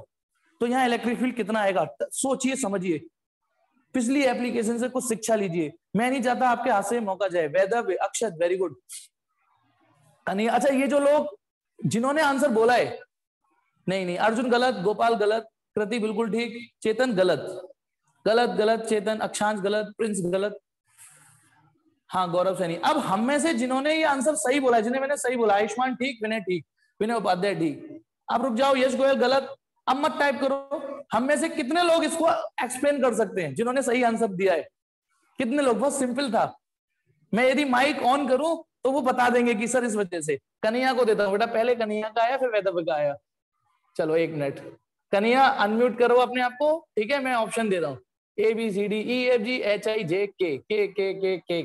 तो यहाँ इलेक्ट्रिक फील्ड कितना आएगा? सोचिए, समझिए, पिछली एप्लीकेशन से कुछ शिक्षा लीजिए, मैं नहीं चाहता आपके हाथ से मौका जाए। वैदव, अक्षत वेरी गुड। अच्छा, ये जो लोग जिन्होंने आंसर बोला है, नहीं, अर्जुन गलत, गोपाल गलत, कृति बिल्कुल ठीक, चेतन गलत, गलत गलत, चेतन, अक्षांश गलत, प्रिंस गलत, हाँ गौरव सैनी। अब हम में से जिन्होंने ये आंसर सही बोला है, जिन्हें मैंने सही बोला, आयुष्मान ठीक, विनय ठीक, विनय उपाध्याय ठीक। अब रुक जाओ, यश गोयल गलत, अब मत टाइप करो। हम में से कितने लोग इसको एक्सप्लेन कर सकते हैं जिन्होंने सही आंसर दिया है? कितने लोग? बहुत सिंपल था, मैं यदि माइक ऑन करूं तो वो बता देंगे कि सर इस वजह से। कन्हैया को देता हूं बेटा, पहले कन्हैया का आया फिर वैदव का आया। चलो एक मिनट, कन्हैया अनम्यूट करो अपने आप को, ठीक है, मैं ऑप्शन दे रहा हूँ, ABCDEFGHIJK,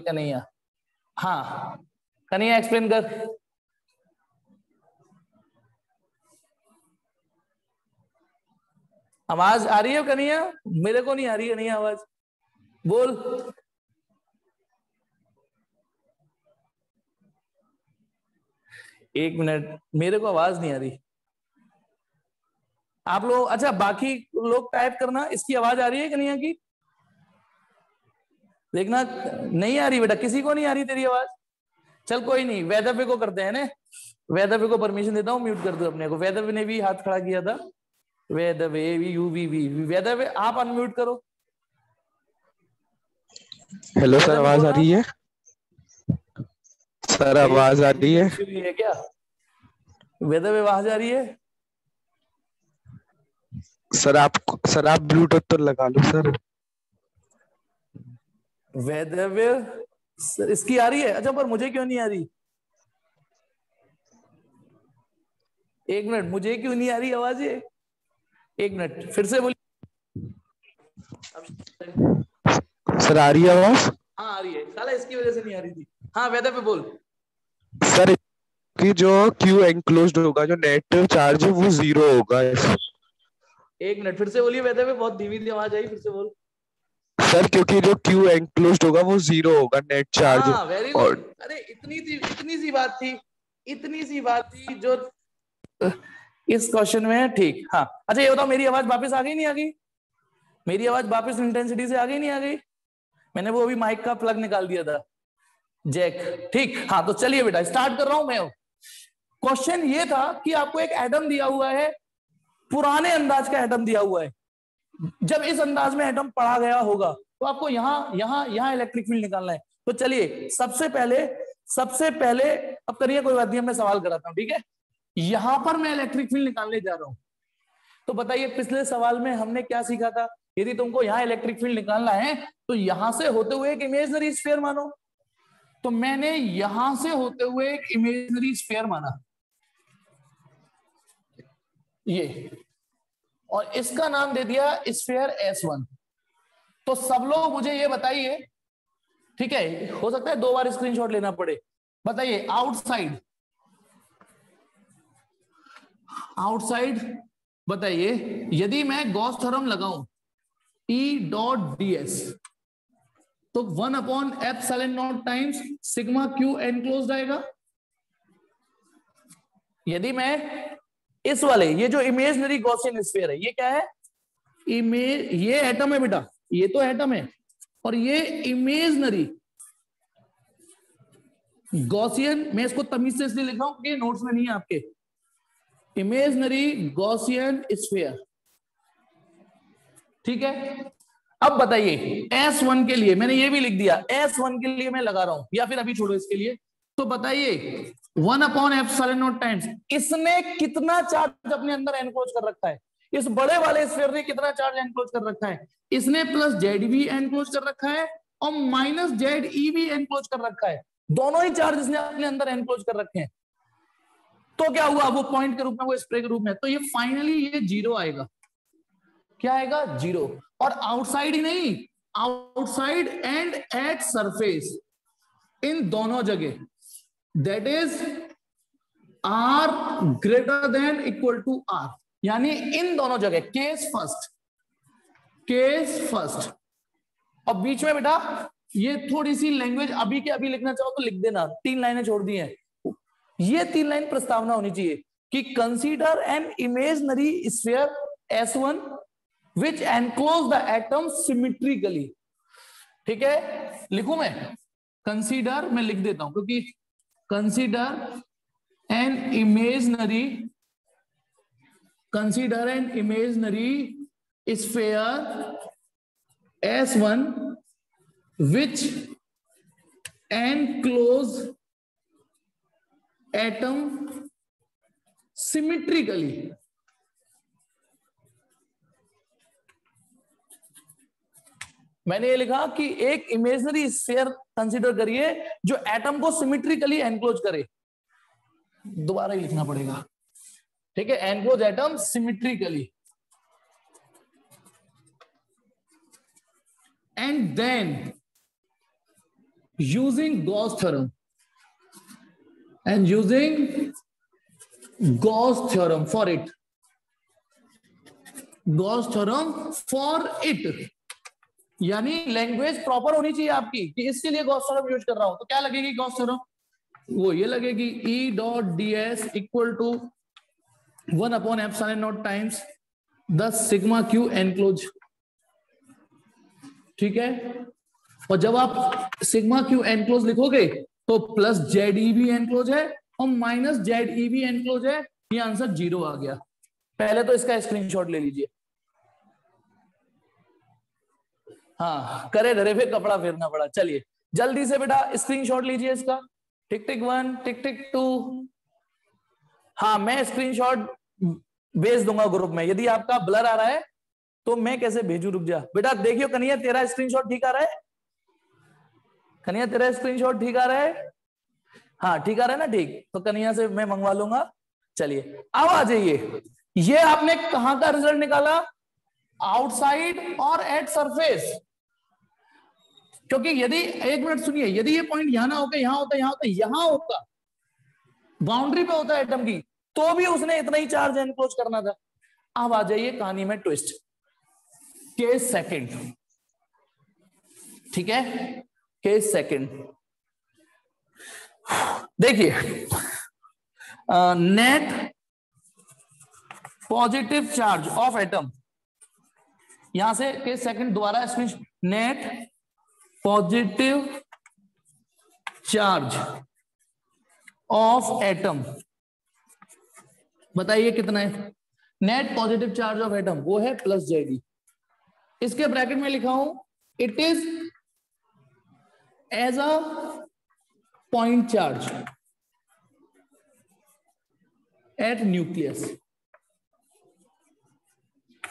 कन्हैया। हाँ कन्हैया एक्सप्लेन कर। आवाज आ रही है कन्हैया? मेरे को नहीं आ रही है नहीं आवाज, बोल। एक मिनट, मेरे को आवाज नहीं आ रही। आप लोग, अच्छा बाकी लोग टाइप करना, इसकी आवाज आ रही है कन्हैया की? देखना, नहीं आ रही बेटा, किसी को नहीं आ रही तेरी आवाज। चल कोई नहीं, वैदव्य को करते हैं ना, वैदव्य को परमिशन देता हूँ, म्यूट कर दो अपने को। वैदव्य ने भी हाथ खड़ा किया था, वैदव्य आप अनम्यूट करो। हेलो सर, आवाज आ रही है? सर आवाज आ रही है? है क्या वैदव्य, आवाज आ रही है? सर आप ब्लूटूथ तो लगा लो सर। वैदव्य इसकी आ रही है? अच्छा, पर मुझे क्यों नहीं आ रही? एक मिनट, मुझे क्यों नहीं आ रही आवाज? ये एक मिनट, फिर से बोलिए। सर आ रही है आवाज? हाँ आ रही है, साला इसकी वजह से नहीं आ रही थी। हाँ वैदव्य बोल। सर कि जो Q एनक्लोज्ड होगा, जो नेट चार्ज है वो 0 होगा। एक मिनट, फिर से बोलिए वैदव्य, बहुत धीमी आवाज आई, फिर से बोल। सर क्योंकि जो Q एनक्लोज्ड होगा वो 0 होगा नेट चार्ज। हाँ वेरी गुड, अरे इतनी सी बात थी, इतनी सी बात थी जो इस क्वेश्चन में है, ठीक। हाँ अच्छा ये बताओ, मेरी आवाज वापस आ गई नहीं आ गई? मेरी आवाज वापस इंटेंसिटी से आ गई नहीं आ गई? मैंने वो अभी माइक का प्लग निकाल दिया था, जैक, ठीक। हाँ तो चलिए बेटा स्टार्ट कर रहा हूं मैं। क्वेश्चन ये था कि आपको एक एटम दिया हुआ है, पुराने अंदाज का एटम दिया हुआ है। जब इस अंदाज में एटम पढ़ा गया होगा तो आपको यहां इलेक्ट्रिक फील्ड निकालना है। तो चलिए सबसे पहले अब करिए, कोई बात नहीं, मैं सवाल कराता हूं, ठीक है। यहां पर मैं इलेक्ट्रिक फील्ड निकालने जा रहा हूं। तो बताइए पिछले सवाल में हमने क्या सीखा था? यदि तुमको यहां इलेक्ट्रिक फील्ड निकालना है तो यहां से होते हुए एक इमेजिनरी स्फीयर मानो। तो मैंने यहां से होते हुए एक इमेजिनरी स्फीयर माना, ये, और इसका नाम दे दिया स्फीयर S1। तो सब लोग मुझे ये बताइए, ठीक है, हो सकता है 2 बार स्क्रीनशॉट लेना पड़े, बताइए आउटसाइड बताइए, यदि मैं गॉस थ्योरम लगाऊं E.ds तो 1/ε0 टाइम्स सिग्मा क्यू एनक्लोज्ड आएगा। यदि मैं इस वाले, ये जो इमेजिनरी गॉसियन स्फीयर है, ये क्या है? ये एटम है बेटा, ये तो एटम है, और ये इमेजिनरी गॉसियन, मैं इसको तमीज से इसलिए लिख रहा हूं क्योंकि नोट्स में नहीं है आपके, इमेजिनरी गॉसियन स्फीयर, ठीक है। अब बताइए S1 के लिए मैंने ये भी लिख दिया, S1 के लिए मैं लगा रहा हूं, या फिर अभी छोड़ो इसके लिए। तो बताइए 1/ε0 टाइम्स इसने कितना चार्ज अपने अंदर एनक्लोज कर रखा है? इस बड़े वाले स्फीयर ने कितना चार्ज एनक्लोज कर रखा है? इसने +Z भी एनक्लोज कर रखा है और -ZE भी एनक्लोज कर रखा है। दोनों ही चार्ज इसने अपने अंदर एनक्लोज कर रखे हैं। तो क्या हुआ? वो पॉइंट के रूप में, वो स्प्रे के रूप में, तो ये फाइनली ये 0 आएगा। क्या आएगा? 0। और आउटसाइड ही नहीं, आउटसाइड एंड एट सरफेस, इन दोनों जगह, that is R greater than equal to R, यानी इन दोनों जगह, केस फर्स्ट। और बीच में बेटा ये थोड़ी सी लैंग्वेज अभी के अभी लिखना चाहो तो लिख देना, 3 लाइनें छोड़ दी हैं। ये 3 लाइन प्रस्तावना होनी चाहिए कि consider an imaginary sphere S1 which enclose the atom symmetrically, ठीक है। लिखूं मैं? कंसीडर मैं लिख देता हूं, क्योंकि consider an imaginary sphere S1 which enclose atom symmetrically। मैंने ये लिखा कि एक इमेजिनरी स्फीयर कंसीडर करिए जो एटम को सिमेट्रिकली एनक्लोज करे। दोबारा ही लिखना पड़ेगा, ठीक है, enclose atom symmetrically, and then using Gauss theorem for it, यानी लैंग्वेज प्रॉपर होनी चाहिए आपकी कि इसके लिए गॉस थ्योरम यूज कर रहा हूं। तो क्या लगेगी गॉस थ्योरम? वो ये लगेगी E.ds equal to 1/ε0 times 10 sigma Q enclose, ठीक है। और जब आप सिग्मा क्यू एनक्लोज लिखोगे तो +ZE भी एनक्लोज है और -ZE भी एनक्लोज है, ये आंसर 0 आ गया। पहले तो इसका स्क्रीनशॉट ले लीजिए। हाँ करे धरे फिर कपड़ा फेरना पड़ा। चलिए जल्दी से बेटा स्क्रीनशॉट लीजिए इसका, टिक टिक 1, टिक टिक 2। हाँ मैं स्क्रीनशॉट भेज दूंगा ग्रुप में। यदि आपका ब्लर आ रहा है तो मैं कैसे भेजू, रुक जा बेटा। देखियो कन्हैया तेरा स्क्रीनशॉट ठीक आ रहा है? कन्हैया तेरा स्क्रीनशॉट ठीक आ रहा है? हाँ ठीक आ रहा है ना, ठीक। तो कन्हैया से मैं मंगवा लूंगा। चलिए अब आ जाइए, ये आपने कहां का रिजल्ट निकाला? आउटसाइड और एट सरफेस। क्योंकि यदि, एक मिनट सुनिए, यदि ये पॉइंट यहां ना होकर यहां होता, यहां होता, बाउंड्री पे होता एटम की, तो भी उसने इतना ही चार्ज एनक्लोज करना था। अब आ जाइए कहानी में ट्विस्ट, केस सेकंड, ठीक है, केस सेकंड। देखिए net positive charge of atom, यहां से के सेकंड दोबारा इसमें net positive charge of atom, बताइए कितना है? Net positive charge of atom वो है +Jd। इसके ब्रैकेट में लिखा हूं it is as a point charge at nucleus.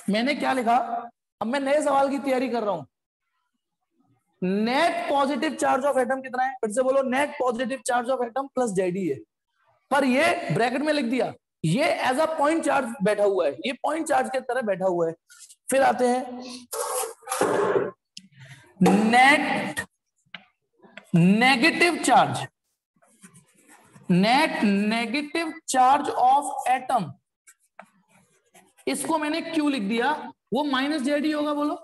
मैंने क्या लिखा? अब मैं नए सवाल की तैयारी कर रहा हूं। Net positive charge of atom कितना है? फिर से बोलो, net positive charge of atom +Jd है, पर ये ब्रैकेट में लिख दिया ये एज अ पॉइंट चार्ज बैठा हुआ है, ये पॉइंट चार्ज के तरह बैठा हुआ है। फिर आते हैं net negative charge, net negative charge of atom, इसको मैंने क्यों लिख दिया? वो -Jd होगा। बोलो,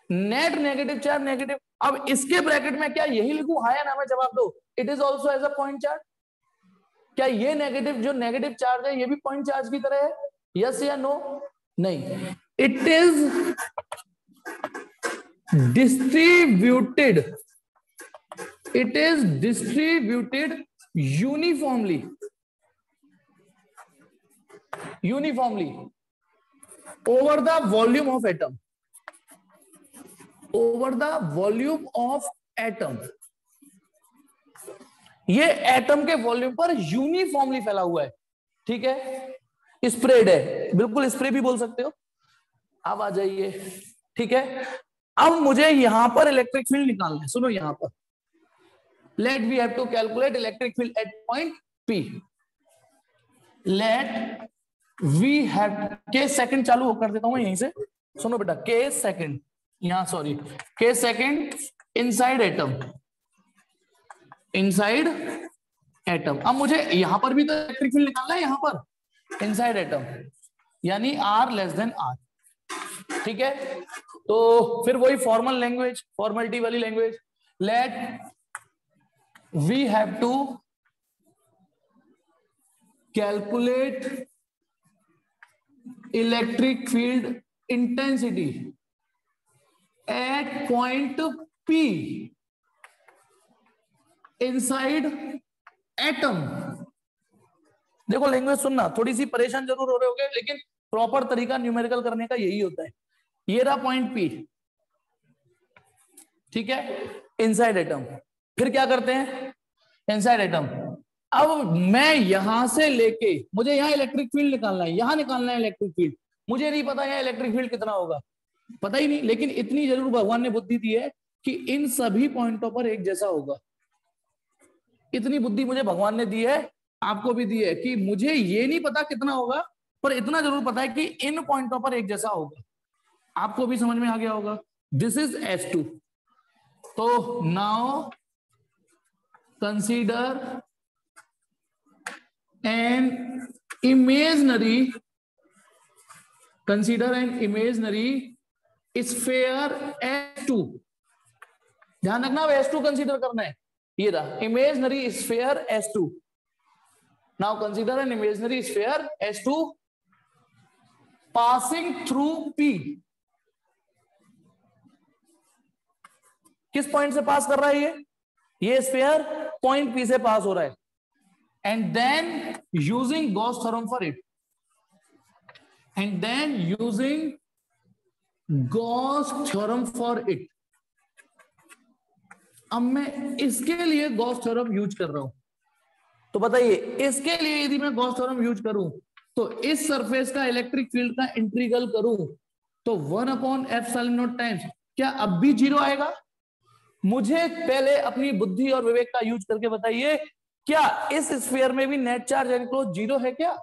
नेट नेगेटिव चार्ज नेगेटिव। अब इसके ब्रैकेट में क्या यही लिखूं? हाँ या ना में जवाब दो। It is also as a point charge. क्या ये नेगेटिव, जो नेगेटिव चार्ज है, ये भी पॉइंट चार्ज की तरह है? यस या नो? नहीं, it is distributed, it is distributed uniformly, uniformly over the volume of atom, over the volume of atom. ये एटम के वॉल्यूम पर यूनिफॉर्मली फैला हुआ है, ठीक है, स्प्रेड है, बिल्कुल स्प्रे भी बोल सकते हो। अब आ जाइए, ठीक है। अब मुझे यहां पर इलेक्ट्रिक फील्ड निकालना है। सुनो, यहां पर let we have to calculate electric field at point P। Let we have के सेकंड चालू कर देता हूं यहीं से। सुनो बेटा, के सेकंड, यहां सॉरी, के second inside atom, inside atom. अब मुझे यहां पर भी तो इलेक्ट्रिक फील्ड निकालना है, यहां पर इनसाइड एटम, यानी R लेस देन R, ठीक है। तो फिर वही फॉर्मल लैंग्वेज, फॉर्मेलिटी वाली language, let we have to calculate electric field intensity at point P inside atom. देखो लैंग्वेज सुनना, थोड़ी सी परेशान जरूर हो रहे होगे, लेकिन प्रॉपर तरीका न्यूमेरिकल करने का यही होता है। ये रहा पॉइंट P, ठीक है, इनसाइड एटम। फिर क्या करते हैं? Inside atom. अब मैं यहां से लेके, मुझे यहां इलेक्ट्रिक फील्ड निकालना है, यहां निकालना है इलेक्ट्रिक फील्ड। मुझे नहीं पता यहां इलेक्ट्रिक फील्ड कितना होगा, पता ही नहीं, लेकिन इतनी जरूर भगवान ने बुद्धि दी है कि इन सभी पॉइंटों पर एक जैसा होगा। इतनी बुद्धि मुझे भगवान ने दी है, आपको भी दी है, कि मुझे ये नहीं पता कितना होगा, पर इतना जरूर पता है कि इन पॉइंटों पर एक जैसा होगा। आपको भी समझ में आ गया होगा। This is S2। तो now consider an imaginary, consider an imaginary sphere S2। ध्यान रखना, S2 कंसीडर करना है। ये रहा imaginary sphere S2। Now consider an imaginary sphere S2 passing through P। किस पॉइंट से पास कर रहा है ये स्फीयर? पॉइंट P से पास हो रहा है। And then using Gauss theorem for it, and then using Gauss theorem for it. अब मैं इसके लिए गॉस थ्योरम यूज कर रहा हूं, तो बताइए इसके लिए यदि मैं गॉस थ्योरम यूज करूं तो इस सरफेस का इलेक्ट्रिक फील्ड का इंटीग्रल करूं तो 1/ε0 टाइम्स, क्या अब भी 0 आएगा? मुझे पहले अपनी बुद्धि और विवेक का यूज करके बताइए, क्या इस स्फीयर में भी नेट चार्ज एनक्लोज 0 है क्या?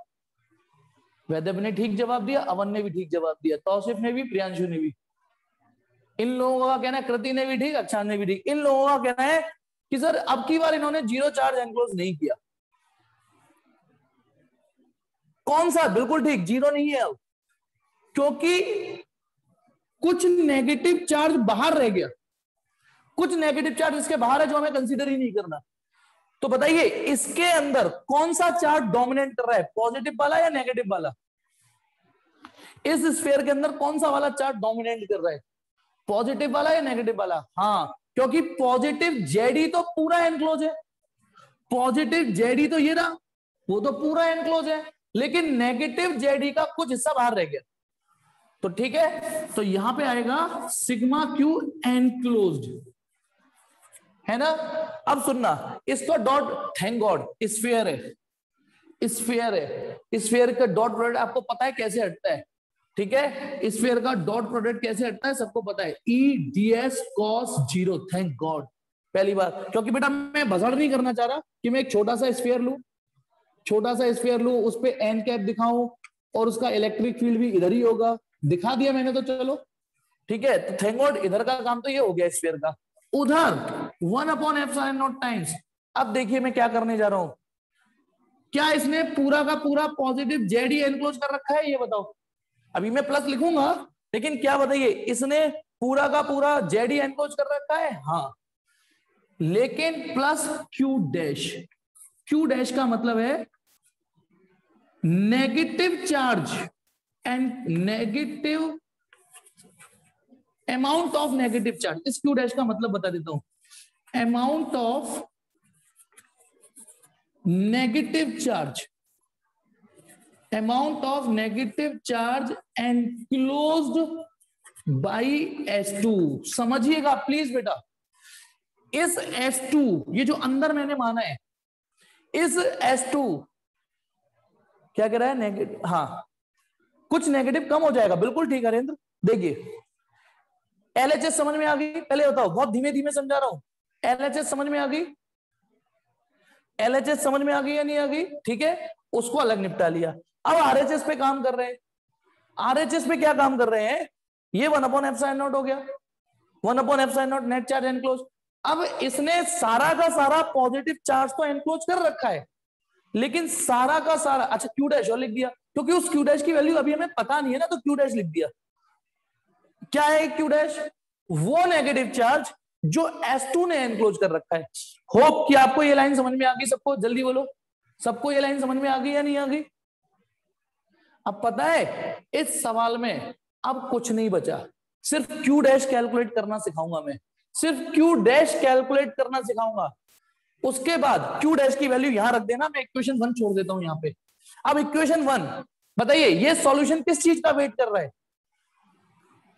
वैद्य ने ठीक जवाब दिया, अवन ने भी ठीक जवाब दिया, तौसिफ ने भी, प्रियांशु ने भी। इन लोगों का कहना है, कृति ने भी ठीक, अच्छा ने भी ठीक। इन लोगों का कहना है कि सर अब की बार इन्होंने 0 चार्ज एनक्लोज नहीं किया। कौन सा? बिल्कुल ठीक, 0 नहीं है अब, क्योंकि कुछ नेगेटिव चार्ज बाहर रह गया, कुछ नेगेटिव चार्ज इसके बाहर है जो हमें कंसीडर ही नहीं करना। तो बताइए इसके अंदर कौन सा चार्ज डोमिनेट कर रहा है, पॉजिटिव वाला या नेगेटिव वाला? इस स्फीयर के अंदर कौन सा वाला चार्ज डोमिनेट कर रहा है, पॉजिटिव वाला या नेगेटिव वाला? हाँ, क्योंकि पॉजिटिव जेडी तो पूरा एनक्लोज है, पॉजिटिव जेडी तो ये रहा, वो तो पूरा एनक्लोज है, लेकिन नेगेटिव जेडी का कुछ हिस्सा बाहर रह गया। तो ठीक है, तो यहां पे आएगा सिग्मा क्यू एनक्लोज्ड, है ना। अब सुनना, इसका डॉट, थैंक गॉड स्फीयर है, स्फीयर है, स्फीयर का डॉट प्रोडक्ट आपको पता है कैसे हटता है, ठीक है। स्फीयर का डॉट प्रोडक्ट कैसे हटता है सबको पता है, E D S cos zero, thank God, पहली बार। क्योंकि बेटा मैं भसड़ नहीं करना चाह रहा कि मैं एक छोटा सा स्फीयर लूं, छोटा सा स्फीयर लूं, उस पे एन कैप दिखाऊं और उसका इलेक्ट्रिक फील्ड भी इधर ही होगा, दिखा दिया मैंने तो चलो ठीक है। तो थैंक गॉड इधर का काम तो ये हो गया स्फीयर का। उधर 1/ε0 टाइम्स। अब देखिए मैं क्या करने जा रहा हूं, क्या इसने पूरा का पूरा पॉजिटिव जेडी एनक्लोज कर रखा है, ये बताओ। अभी मैं प्लस लिखूंगा, लेकिन क्या बताइए, इसने पूरा का पूरा जेडी एनक्लोज कर रखा है, हाँ, लेकिन plus Q dash, Q dash का मतलब है negative charge and negative amount of negative charge. इस क्यू डैश का मतलब बता देता हूं, amount of negative charge, amount of negative charge enclosed by S2। समझिएगा प्लीज बेटा, इस S2, ये जो अंदर मैंने माना है, इस S2 क्या कह रहा है, नेगेटिव, हाँ, कुछ नेगेटिव कम हो जाएगा, बिल्कुल ठीक है हरेंद्र। देखिए LHS समझ में आ गई, पहले बताओ, बहुत धीमे धीमे समझा रहा हूं, LHS समझ में आ गई, LHS समझ में आ गई या नहीं आ गई, ठीक है, उसको अलग निपटा लिया। अब RHS पे काम कर रहे हैं, RHS पे क्या काम कर रहे हैं, ये 1/ε0 हो गया, 1/ε0 नेट चार्ज एनक्लोज। अब इसने सारा का सारा पॉजिटिव चार्ज तो एनक्लोज कर रखा है, लेकिन सारा का सारा, अच्छा क्यू डैश और लिख दिया, क्योंकि उस क्यू डैश की वैल्यू अभी हमें पता नहीं है ना, तो क्यू डैश लिख दिया। क्या है क्यू डैश, वो नेगेटिव चार्ज जो S2 ने एनक्लोज कर रखा है। होप कि आपको ये लाइन समझ में आ गई, सबको जल्दी बोलो, सबको ये लाइन समझ में आ गई या नहीं आ गई? अब पता है इस सवाल में अब कुछ नहीं बचा, सिर्फ क्यू डैश कैलकुलेट करना सिखाऊंगा मैं, सिर्फ क्यू डैश कैलकुलेट करना सिखाऊंगा। उसके बाद क्यू डैश की वैल्यू यहां रख देना, मैं इक्वेशन 1 छोड़ देता हूं यहां पे। अब इक्वेशन 1 बताइए, ये सॉल्यूशन किस चीज का वेट कर रहा है,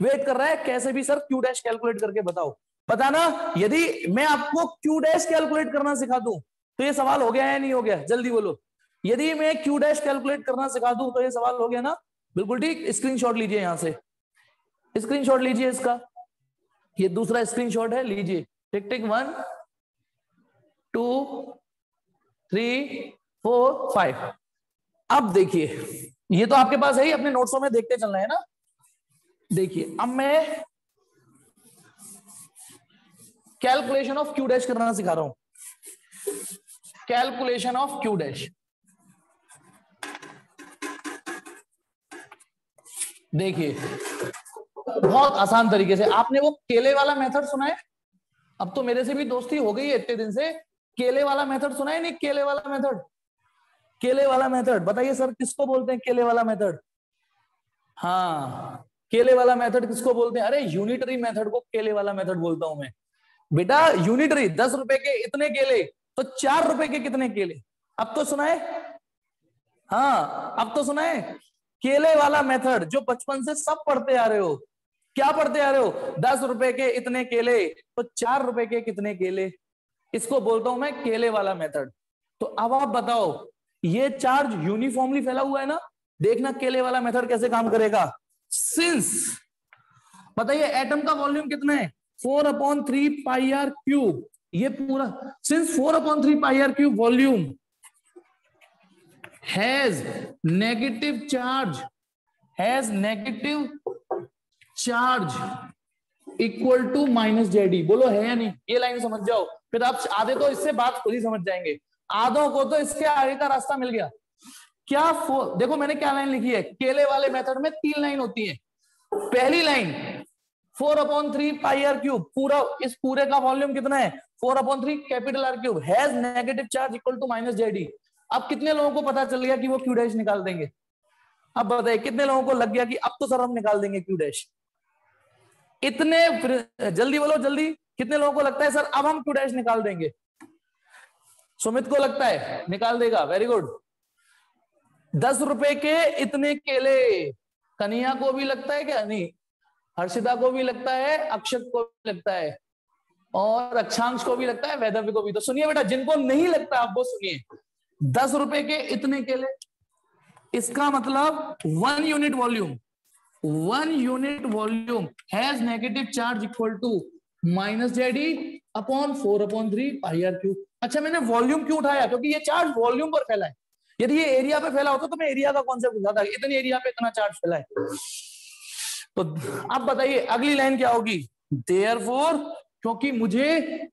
वेट कर रहा है कैसे भी सर क्यू डैश कैलकुलेट करके बताओ, बताना। यदि मैं आपको क्यू डैश कैलकुलेट करना सिखा दूं तो ये सवाल हो गया या नहीं हो गया, जल्दी बोलो। यदि मैं क्यू डैश कैलकुलेट करना सिखा दूं तो ये सवाल हो गया ना, बिल्कुल ठीक। स्क्रीनशॉट लीजिए, यहां से स्क्रीनशॉट लीजिए इसका, ये दूसरा स्क्रीनशॉट है, लीजिए, टिक टिक 1 2 3 4 5। अब देखिए ये तो आपके पास है ही, अपने नोट्सों में देखते चलना है ना। देखिए अब मैं कैलकुलेशन ऑफ क्यू डैश करना सिखा रहा हूं, कैलकुलेशन ऑफ क्यू डैश। देखिए बहुत आसान तरीके से, आपने वो केले वाला मेथड सुना है, अब तो मेरे से भी दोस्ती हो गई है इतने दिन से, केले वाला मेथड सुना है नहीं, केले वाला मेथड, केले वाला मेथड बताइए सर किसको बोलते हैं केले वाला मेथड? हाँ, केले वाला मेथड किसको बोलते हैं? अरे यूनिटरी मेथड को केले वाला मेथड बोलता हूं मैं बेटा। यूनिटरी 10 रुपए के इतने केले, तो 4 रुपए के कितने केले, अब तो सुना है, हाँ अब तो सुना है। केले वाला मेथड जो बचपन से सब पढ़ते आ रहे हो, क्या पढ़ते आ रहे हो, 10 रुपए के इतने केले तो 4 रुपए के कितने केले, इसको बोलता हूं मैं केले वाला मेथड। तो अब आप बताओ, ये चार्ज यूनिफॉर्मली फैला हुआ है ना, देखना केले वाला मेथड कैसे काम करेगा। सिंस बताइए एटम का वॉल्यूम कितना है, 4/3 पाई आर क्यूब, ये पूरा, since 4/3 pi R cube volume has negative charge equal to -JD, बोलो है या नहीं, ये लाइन समझ जाओ, फिर आप आधे तो इससे बात खुद ही समझ जाएंगे, आधों को तो इसके आगे का रास्ता मिल गया। क्या देखो मैंने क्या लाइन लिखी है, केले वाले मेथड में 3 लाइन होती है। पहली लाइन 4/3 पाई आर क्यूब, पूरा इस पूरे का वॉल्यूम कितना है 4/3 capital R cube has negative charge equal to minus Ze. अब कितने लोगों को पता चल गया कि वो क्यू डैश निकाल देंगे? अब बताइए कितने लोगों को लग गया कि अब तो सर हम निकाल देंगे क्यू डैश? इतने जल्दी बोलो जल्दी, कितने लोगों को लगता है सर अब हम क्यू डैश निकाल देंगे? सुमित को लगता है निकाल देगा, वेरी गुड। 10 रुपए के इतने केले, कन्हैया को भी लगता है क्या? नहीं, हर्षिता को भी लगता है, अक्षत को भी लगता है, और अक्षांश को भी लगता है, वैदव्य को भी। तो सुनिए बेटा, जिनको नहीं लगता आप वो सुनिए। 10 रुपए के इतने केले, इसका मतलब 1 unit volume, 1 unit volume has negative charge equal to minus JD upon 4/3 pi R cube. अच्छा, मैंने वॉल्यूम क्यों उठाया? क्योंकि ये चार्ज वॉल्यूम पर फैला है। यदि ये एरिया पे फैला होता तो मैं एरिया का कॉन्सेप्ट उठाता, इतनी एरिया पे इतना चार्ज फैला है। तो अब बताइए अगली लाइन क्या होगी? देयरफॉर, क्योंकि मुझे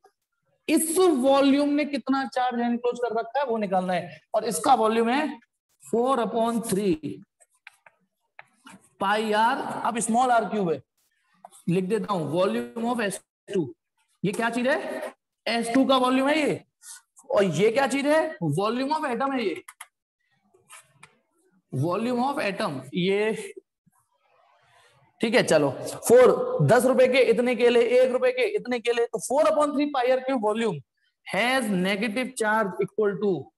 इस वॉल्यूम ने कितना चार्ज एनक्लोज कर रखा है वो निकालना है, और इसका वॉल्यूम है 4/3 पाई आर। अब स्मॉल आर क्यूब है, लिख देता हूं वॉल्यूम ऑफ S2। ये क्या चीज है? S2 का वॉल्यूम है ये। और ये क्या चीज है? वॉल्यूम ऑफ एटम है ये, वॉल्यूम ऑफ एटम ये। ठीक है, चलो 10 रुपए के इतने केले, 1 रुपए के इतने केले, तो 4/3 pi R cube volume has negative charge equal to,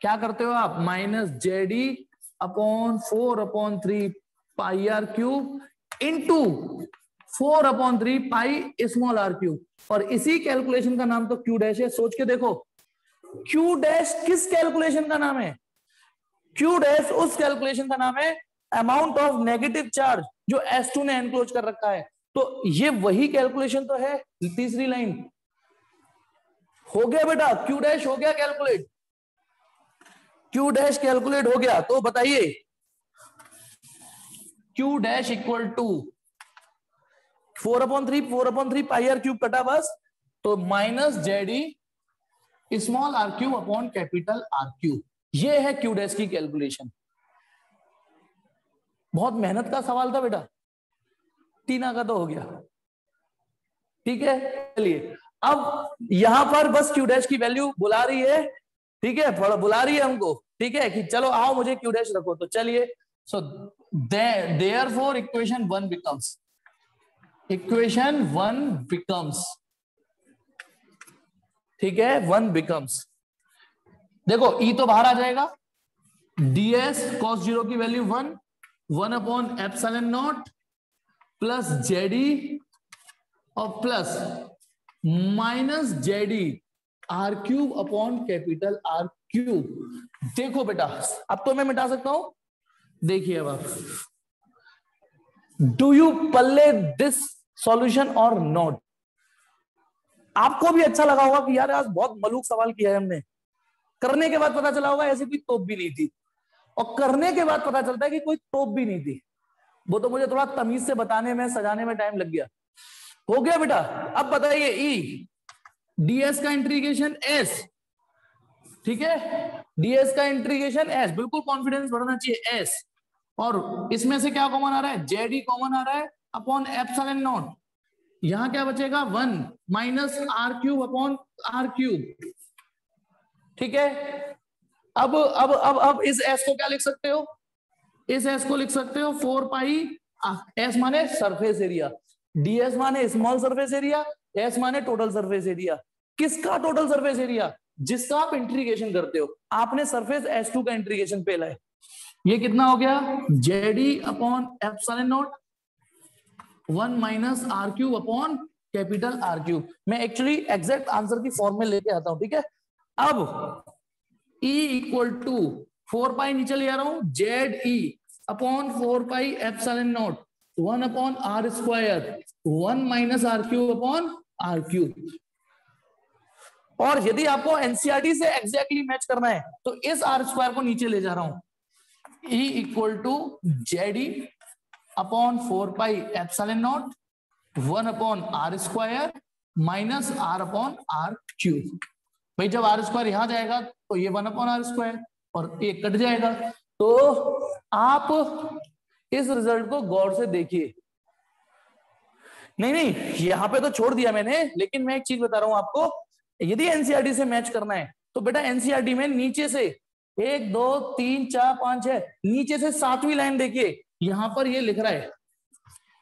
क्या करते हो आप, minus JD upon 4/3 pi R cube into 4/3 pi small R cube. और इसी कैलकुलेशन का नाम तो क्यू डैश है। सोच के देखो, क्यू डैश किस कैलकुलेशन का नाम है? क्यू डैश उस कैलकुलेशन का नाम है अमाउंट ऑफ नेगेटिव चार्ज जो S2 ने एनक्लोज कर रखा है। तो ये वही कैलकुलेशन तो है। तीसरी लाइन हो गया बेटा, क्यू डैश हो गया कैलकुलेट, क्यू डैश कैलकुलेट हो गया। तो बताइए Q dash equal to 4/3 pi R cube कटा बस, तो minus Ze small R cube upon capital R cube. ये है क्यू डैश की कैलकुलेशन। बहुत मेहनत का सवाल था बेटा, टीना का तो हो गया। ठीक है, चलिए अब यहां पर बस क्यू डैश की वैल्यू बुला रही है। ठीक है, बुला रही है हमको। ठीक है कि चलो आओ मुझे क्यू डैश रखो, तो चलिए। So therefore equation 1 becomes, equation 1 becomes, ठीक है 1 बिकम्स, देखो ई तो बाहर आ जाएगा, ds cos 0 की वैल्यू 1/एप्सिलॉन नॉट प्लस जेडी और plus minus Ze R cube upon capital R cube. देखो बेटा, अब तो मैं मिटा सकता हूं। देखिए अब आप, do you Palle this solution और नॉट? आपको भी अच्छा लगा होगा कि यार आज बहुत मलूक सवाल किया है हमने। करने के बाद पता चला होगा ऐसी कोई तोप भी नहीं थी, और करने के बाद पता चलता है कि कोई तोप भी नहीं थी। वो तो मुझे थोड़ा तमीज से बताने में, सजाने में टाइम लग गया। हो गया बेटा। अब बताइए ई ds का इंटीग्रेशन s, ठीक है, ds का इंटीग्रेशन s, बिल्कुल कॉन्फिडेंस बढ़ना चाहिए s, और इसमें से क्या कॉमन आ रहा है? जेडी कॉमन आ रहा है अपॉन एप्सिलॉन नॉट। यहां क्या बचेगा? 1 minus R cube upon R cube. ठीक है, अब इस s को क्या लिख सकते हो? इस s को लिख सकते हो 4 पाई, s माने सरफेस एरिया, ds माने स्मॉल सरफेस एरिया, s माने टोटल सरफेस एरिया। किसका टोटल सरफेस एरिया? जिसका आप इंटीग्रेशन करते हो। आपने सरफेस S2 का इंटीग्रेशन पहला है, ये कितना हो गया? Ze upon epsilon not 1 minus R cube upon capital R cube. मैं एक्चुअली एग्जैक्ट आंसर की फॉर्म में लेके आता हूं। ठीक है, अब E इक्वल टू 4 पाई नीचे ले आ रहा हूं, Z e upon 4 pi epsilon not 1 upon R square 1 minus R cube upon R cube. और यदि आपको एनसीईआरटी से एग्जैक्टली मैच करना है तो इस आर स्क्वायर को नीचे ले जा रहा हूं, E equal to Ze upon 4 pi epsilon not 1 upon R square minus R upon R cube. भाई जब आर स्क्वायर यहां जाएगा तो ये 1 अपॉन आर स्क्वायर और एक कट जाएगा। तो आप इस रिजल्ट को गौर से देखिए, नहीं नहीं, यहाँ पे तो छोड़ दिया मैंने, लेकिन मैं एक चीज बता रहा हूं आपको, यदि एनसीईआरटी से मैच करना है तो बेटा एनसीईआरटी में नीचे से 1 2 3 4 5 6 नीचे से 7वीं लाइन देखिए, यहां पर ये लिख रहा है,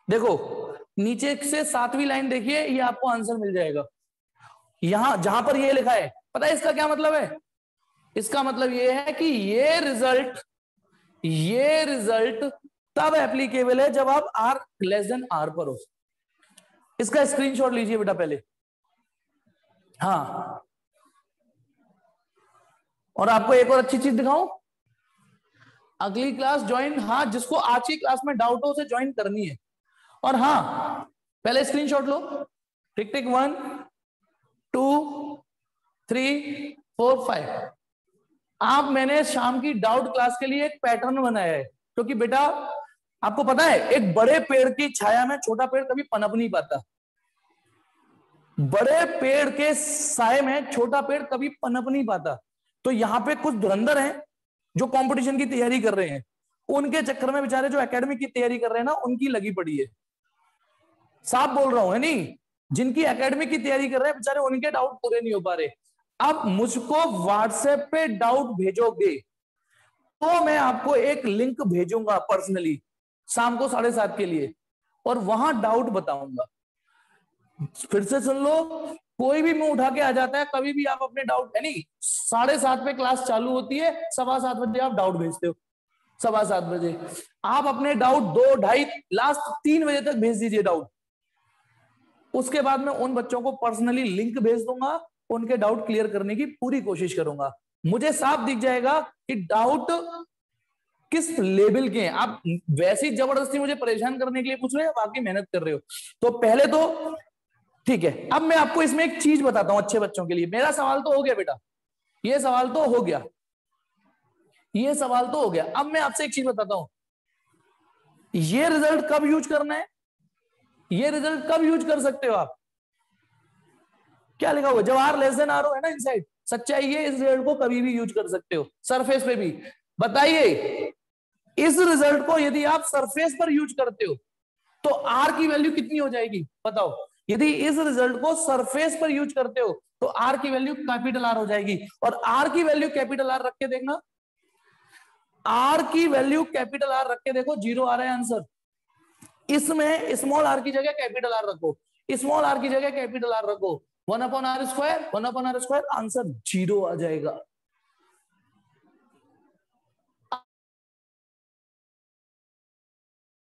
देखो नीचे से 7वीं लाइन देखिए, ये आपको आंसर मिल जाएगा। यहां जहां पर ये लिखा है, पता है इसका क्या मतलब है? इसका मतलब ये है कि ये रिजल्ट तब एप्लीकेबल है जब आप r r पर हो। इसका स्क्रीनशॉट लीजिए बेटा पहले। हाँ, और आपको एक और अच्छी चीज दिखाऊं, अगली क्लास ज्वाइन, हाँ जिसको आज की क्लास में डाउट हो उसे ज्वाइन करनी है। और हाँ, पहले स्क्रीनशॉट लो, टिक टिक 1 2 3 4 5। आप मैंने शाम की डाउट क्लास के लिए एक पैटर्न बनाया है, क्योंकि बेटा आपको पता है एक बड़े पेड़ की छाया में छोटा पेड़ कभी पनप नहीं पाता, बड़े पेड़ के साए में छोटा पेड़ कभी पनप नहीं पाता। तो यहाँ पे कुछ धुरंधर हैं जो कंपटीशन की तैयारी कर रहे हैं, उनके चक्कर में बेचारे जो एकेडमिक की तैयारी कर रहे हैं ना, उनकी लगी पड़ी है। साफ बोल रहा हूं, है नहीं, जिनकी एकेडमिक की तैयारी कर रहे हैं बेचारे, उनके डाउट पूरे नहीं हो पा रहे। अब मुझको व्हाट्सएप पे डाउट भेजोगे तो मैं आपको एक लिंक भेजूंगा पर्सनली शाम को 7:30 के लिए, और वहां डाउट बताऊंगा। फिर से सुन लो, कोई भी मुंह उठा के आ जाता है, कभी भी आप अपने डाउट, है नहीं, 7:30 पे क्लास चालू होती है, 7:15 बजे आप डाउट भेजते हो, 7:15 बजे आप अपने डाउट 2 2:30 लास्ट 3 बजे तक भेज दीजिए डाउट। उसके बाद में उन बच्चों को पर्सनली लिंक भेज दूंगा, उनके डाउट क्लियर करने की पूरी कोशिश करूंगा। मुझे साफ दिख जाएगा कि डाउट किस लेवल के हैं। आप वैसे ही जबरदस्ती मुझे परेशान करने के लिए पूछ रहे हैं, बाकी मेहनत कर रहे हो। तो पहले तो ठीक है, अब मैं आपको इसमें एक चीज बताता हूं अच्छे बच्चों के लिए। मेरा सवाल तो हो गया बेटा, ये सवाल तो हो गया, ये सवाल तो हो गया। अब मैं आपसे एक चीज बताता हूं, ये रिजल्ट कब यूज करना है, ये रिजल्ट कब यूज कर सकते हो आप? क्या लिखा हुआ, जब आर लेस देन आर हो, है ना इनसाइड, सच्चाई है, इस रिजल्ट को कभी भी यूज कर सकते हो, सरफेस पे भी। बताइए, इस रिजल्ट को यदि आप सरफेस पर यूज करते हो तो आर की वैल्यू कितनी हो जाएगी बताओ? यदि इस रिजल्ट को सरफेस पर यूज करते हो तो आर की वैल्यू कैपिटल आर हो जाएगी। और आर की वैल्यू कैपिटल आर रख के देखना, आर की वैल्यू कैपिटल आर रख के देखो, 0 आ रहा है आंसर। इसमें स्मॉल आर की जगह कैपिटल आर रखो, स्मॉल आर की जगह कैपिटल आर रखो, 1/r², 1/r², आंसर 0 आ जाएगा।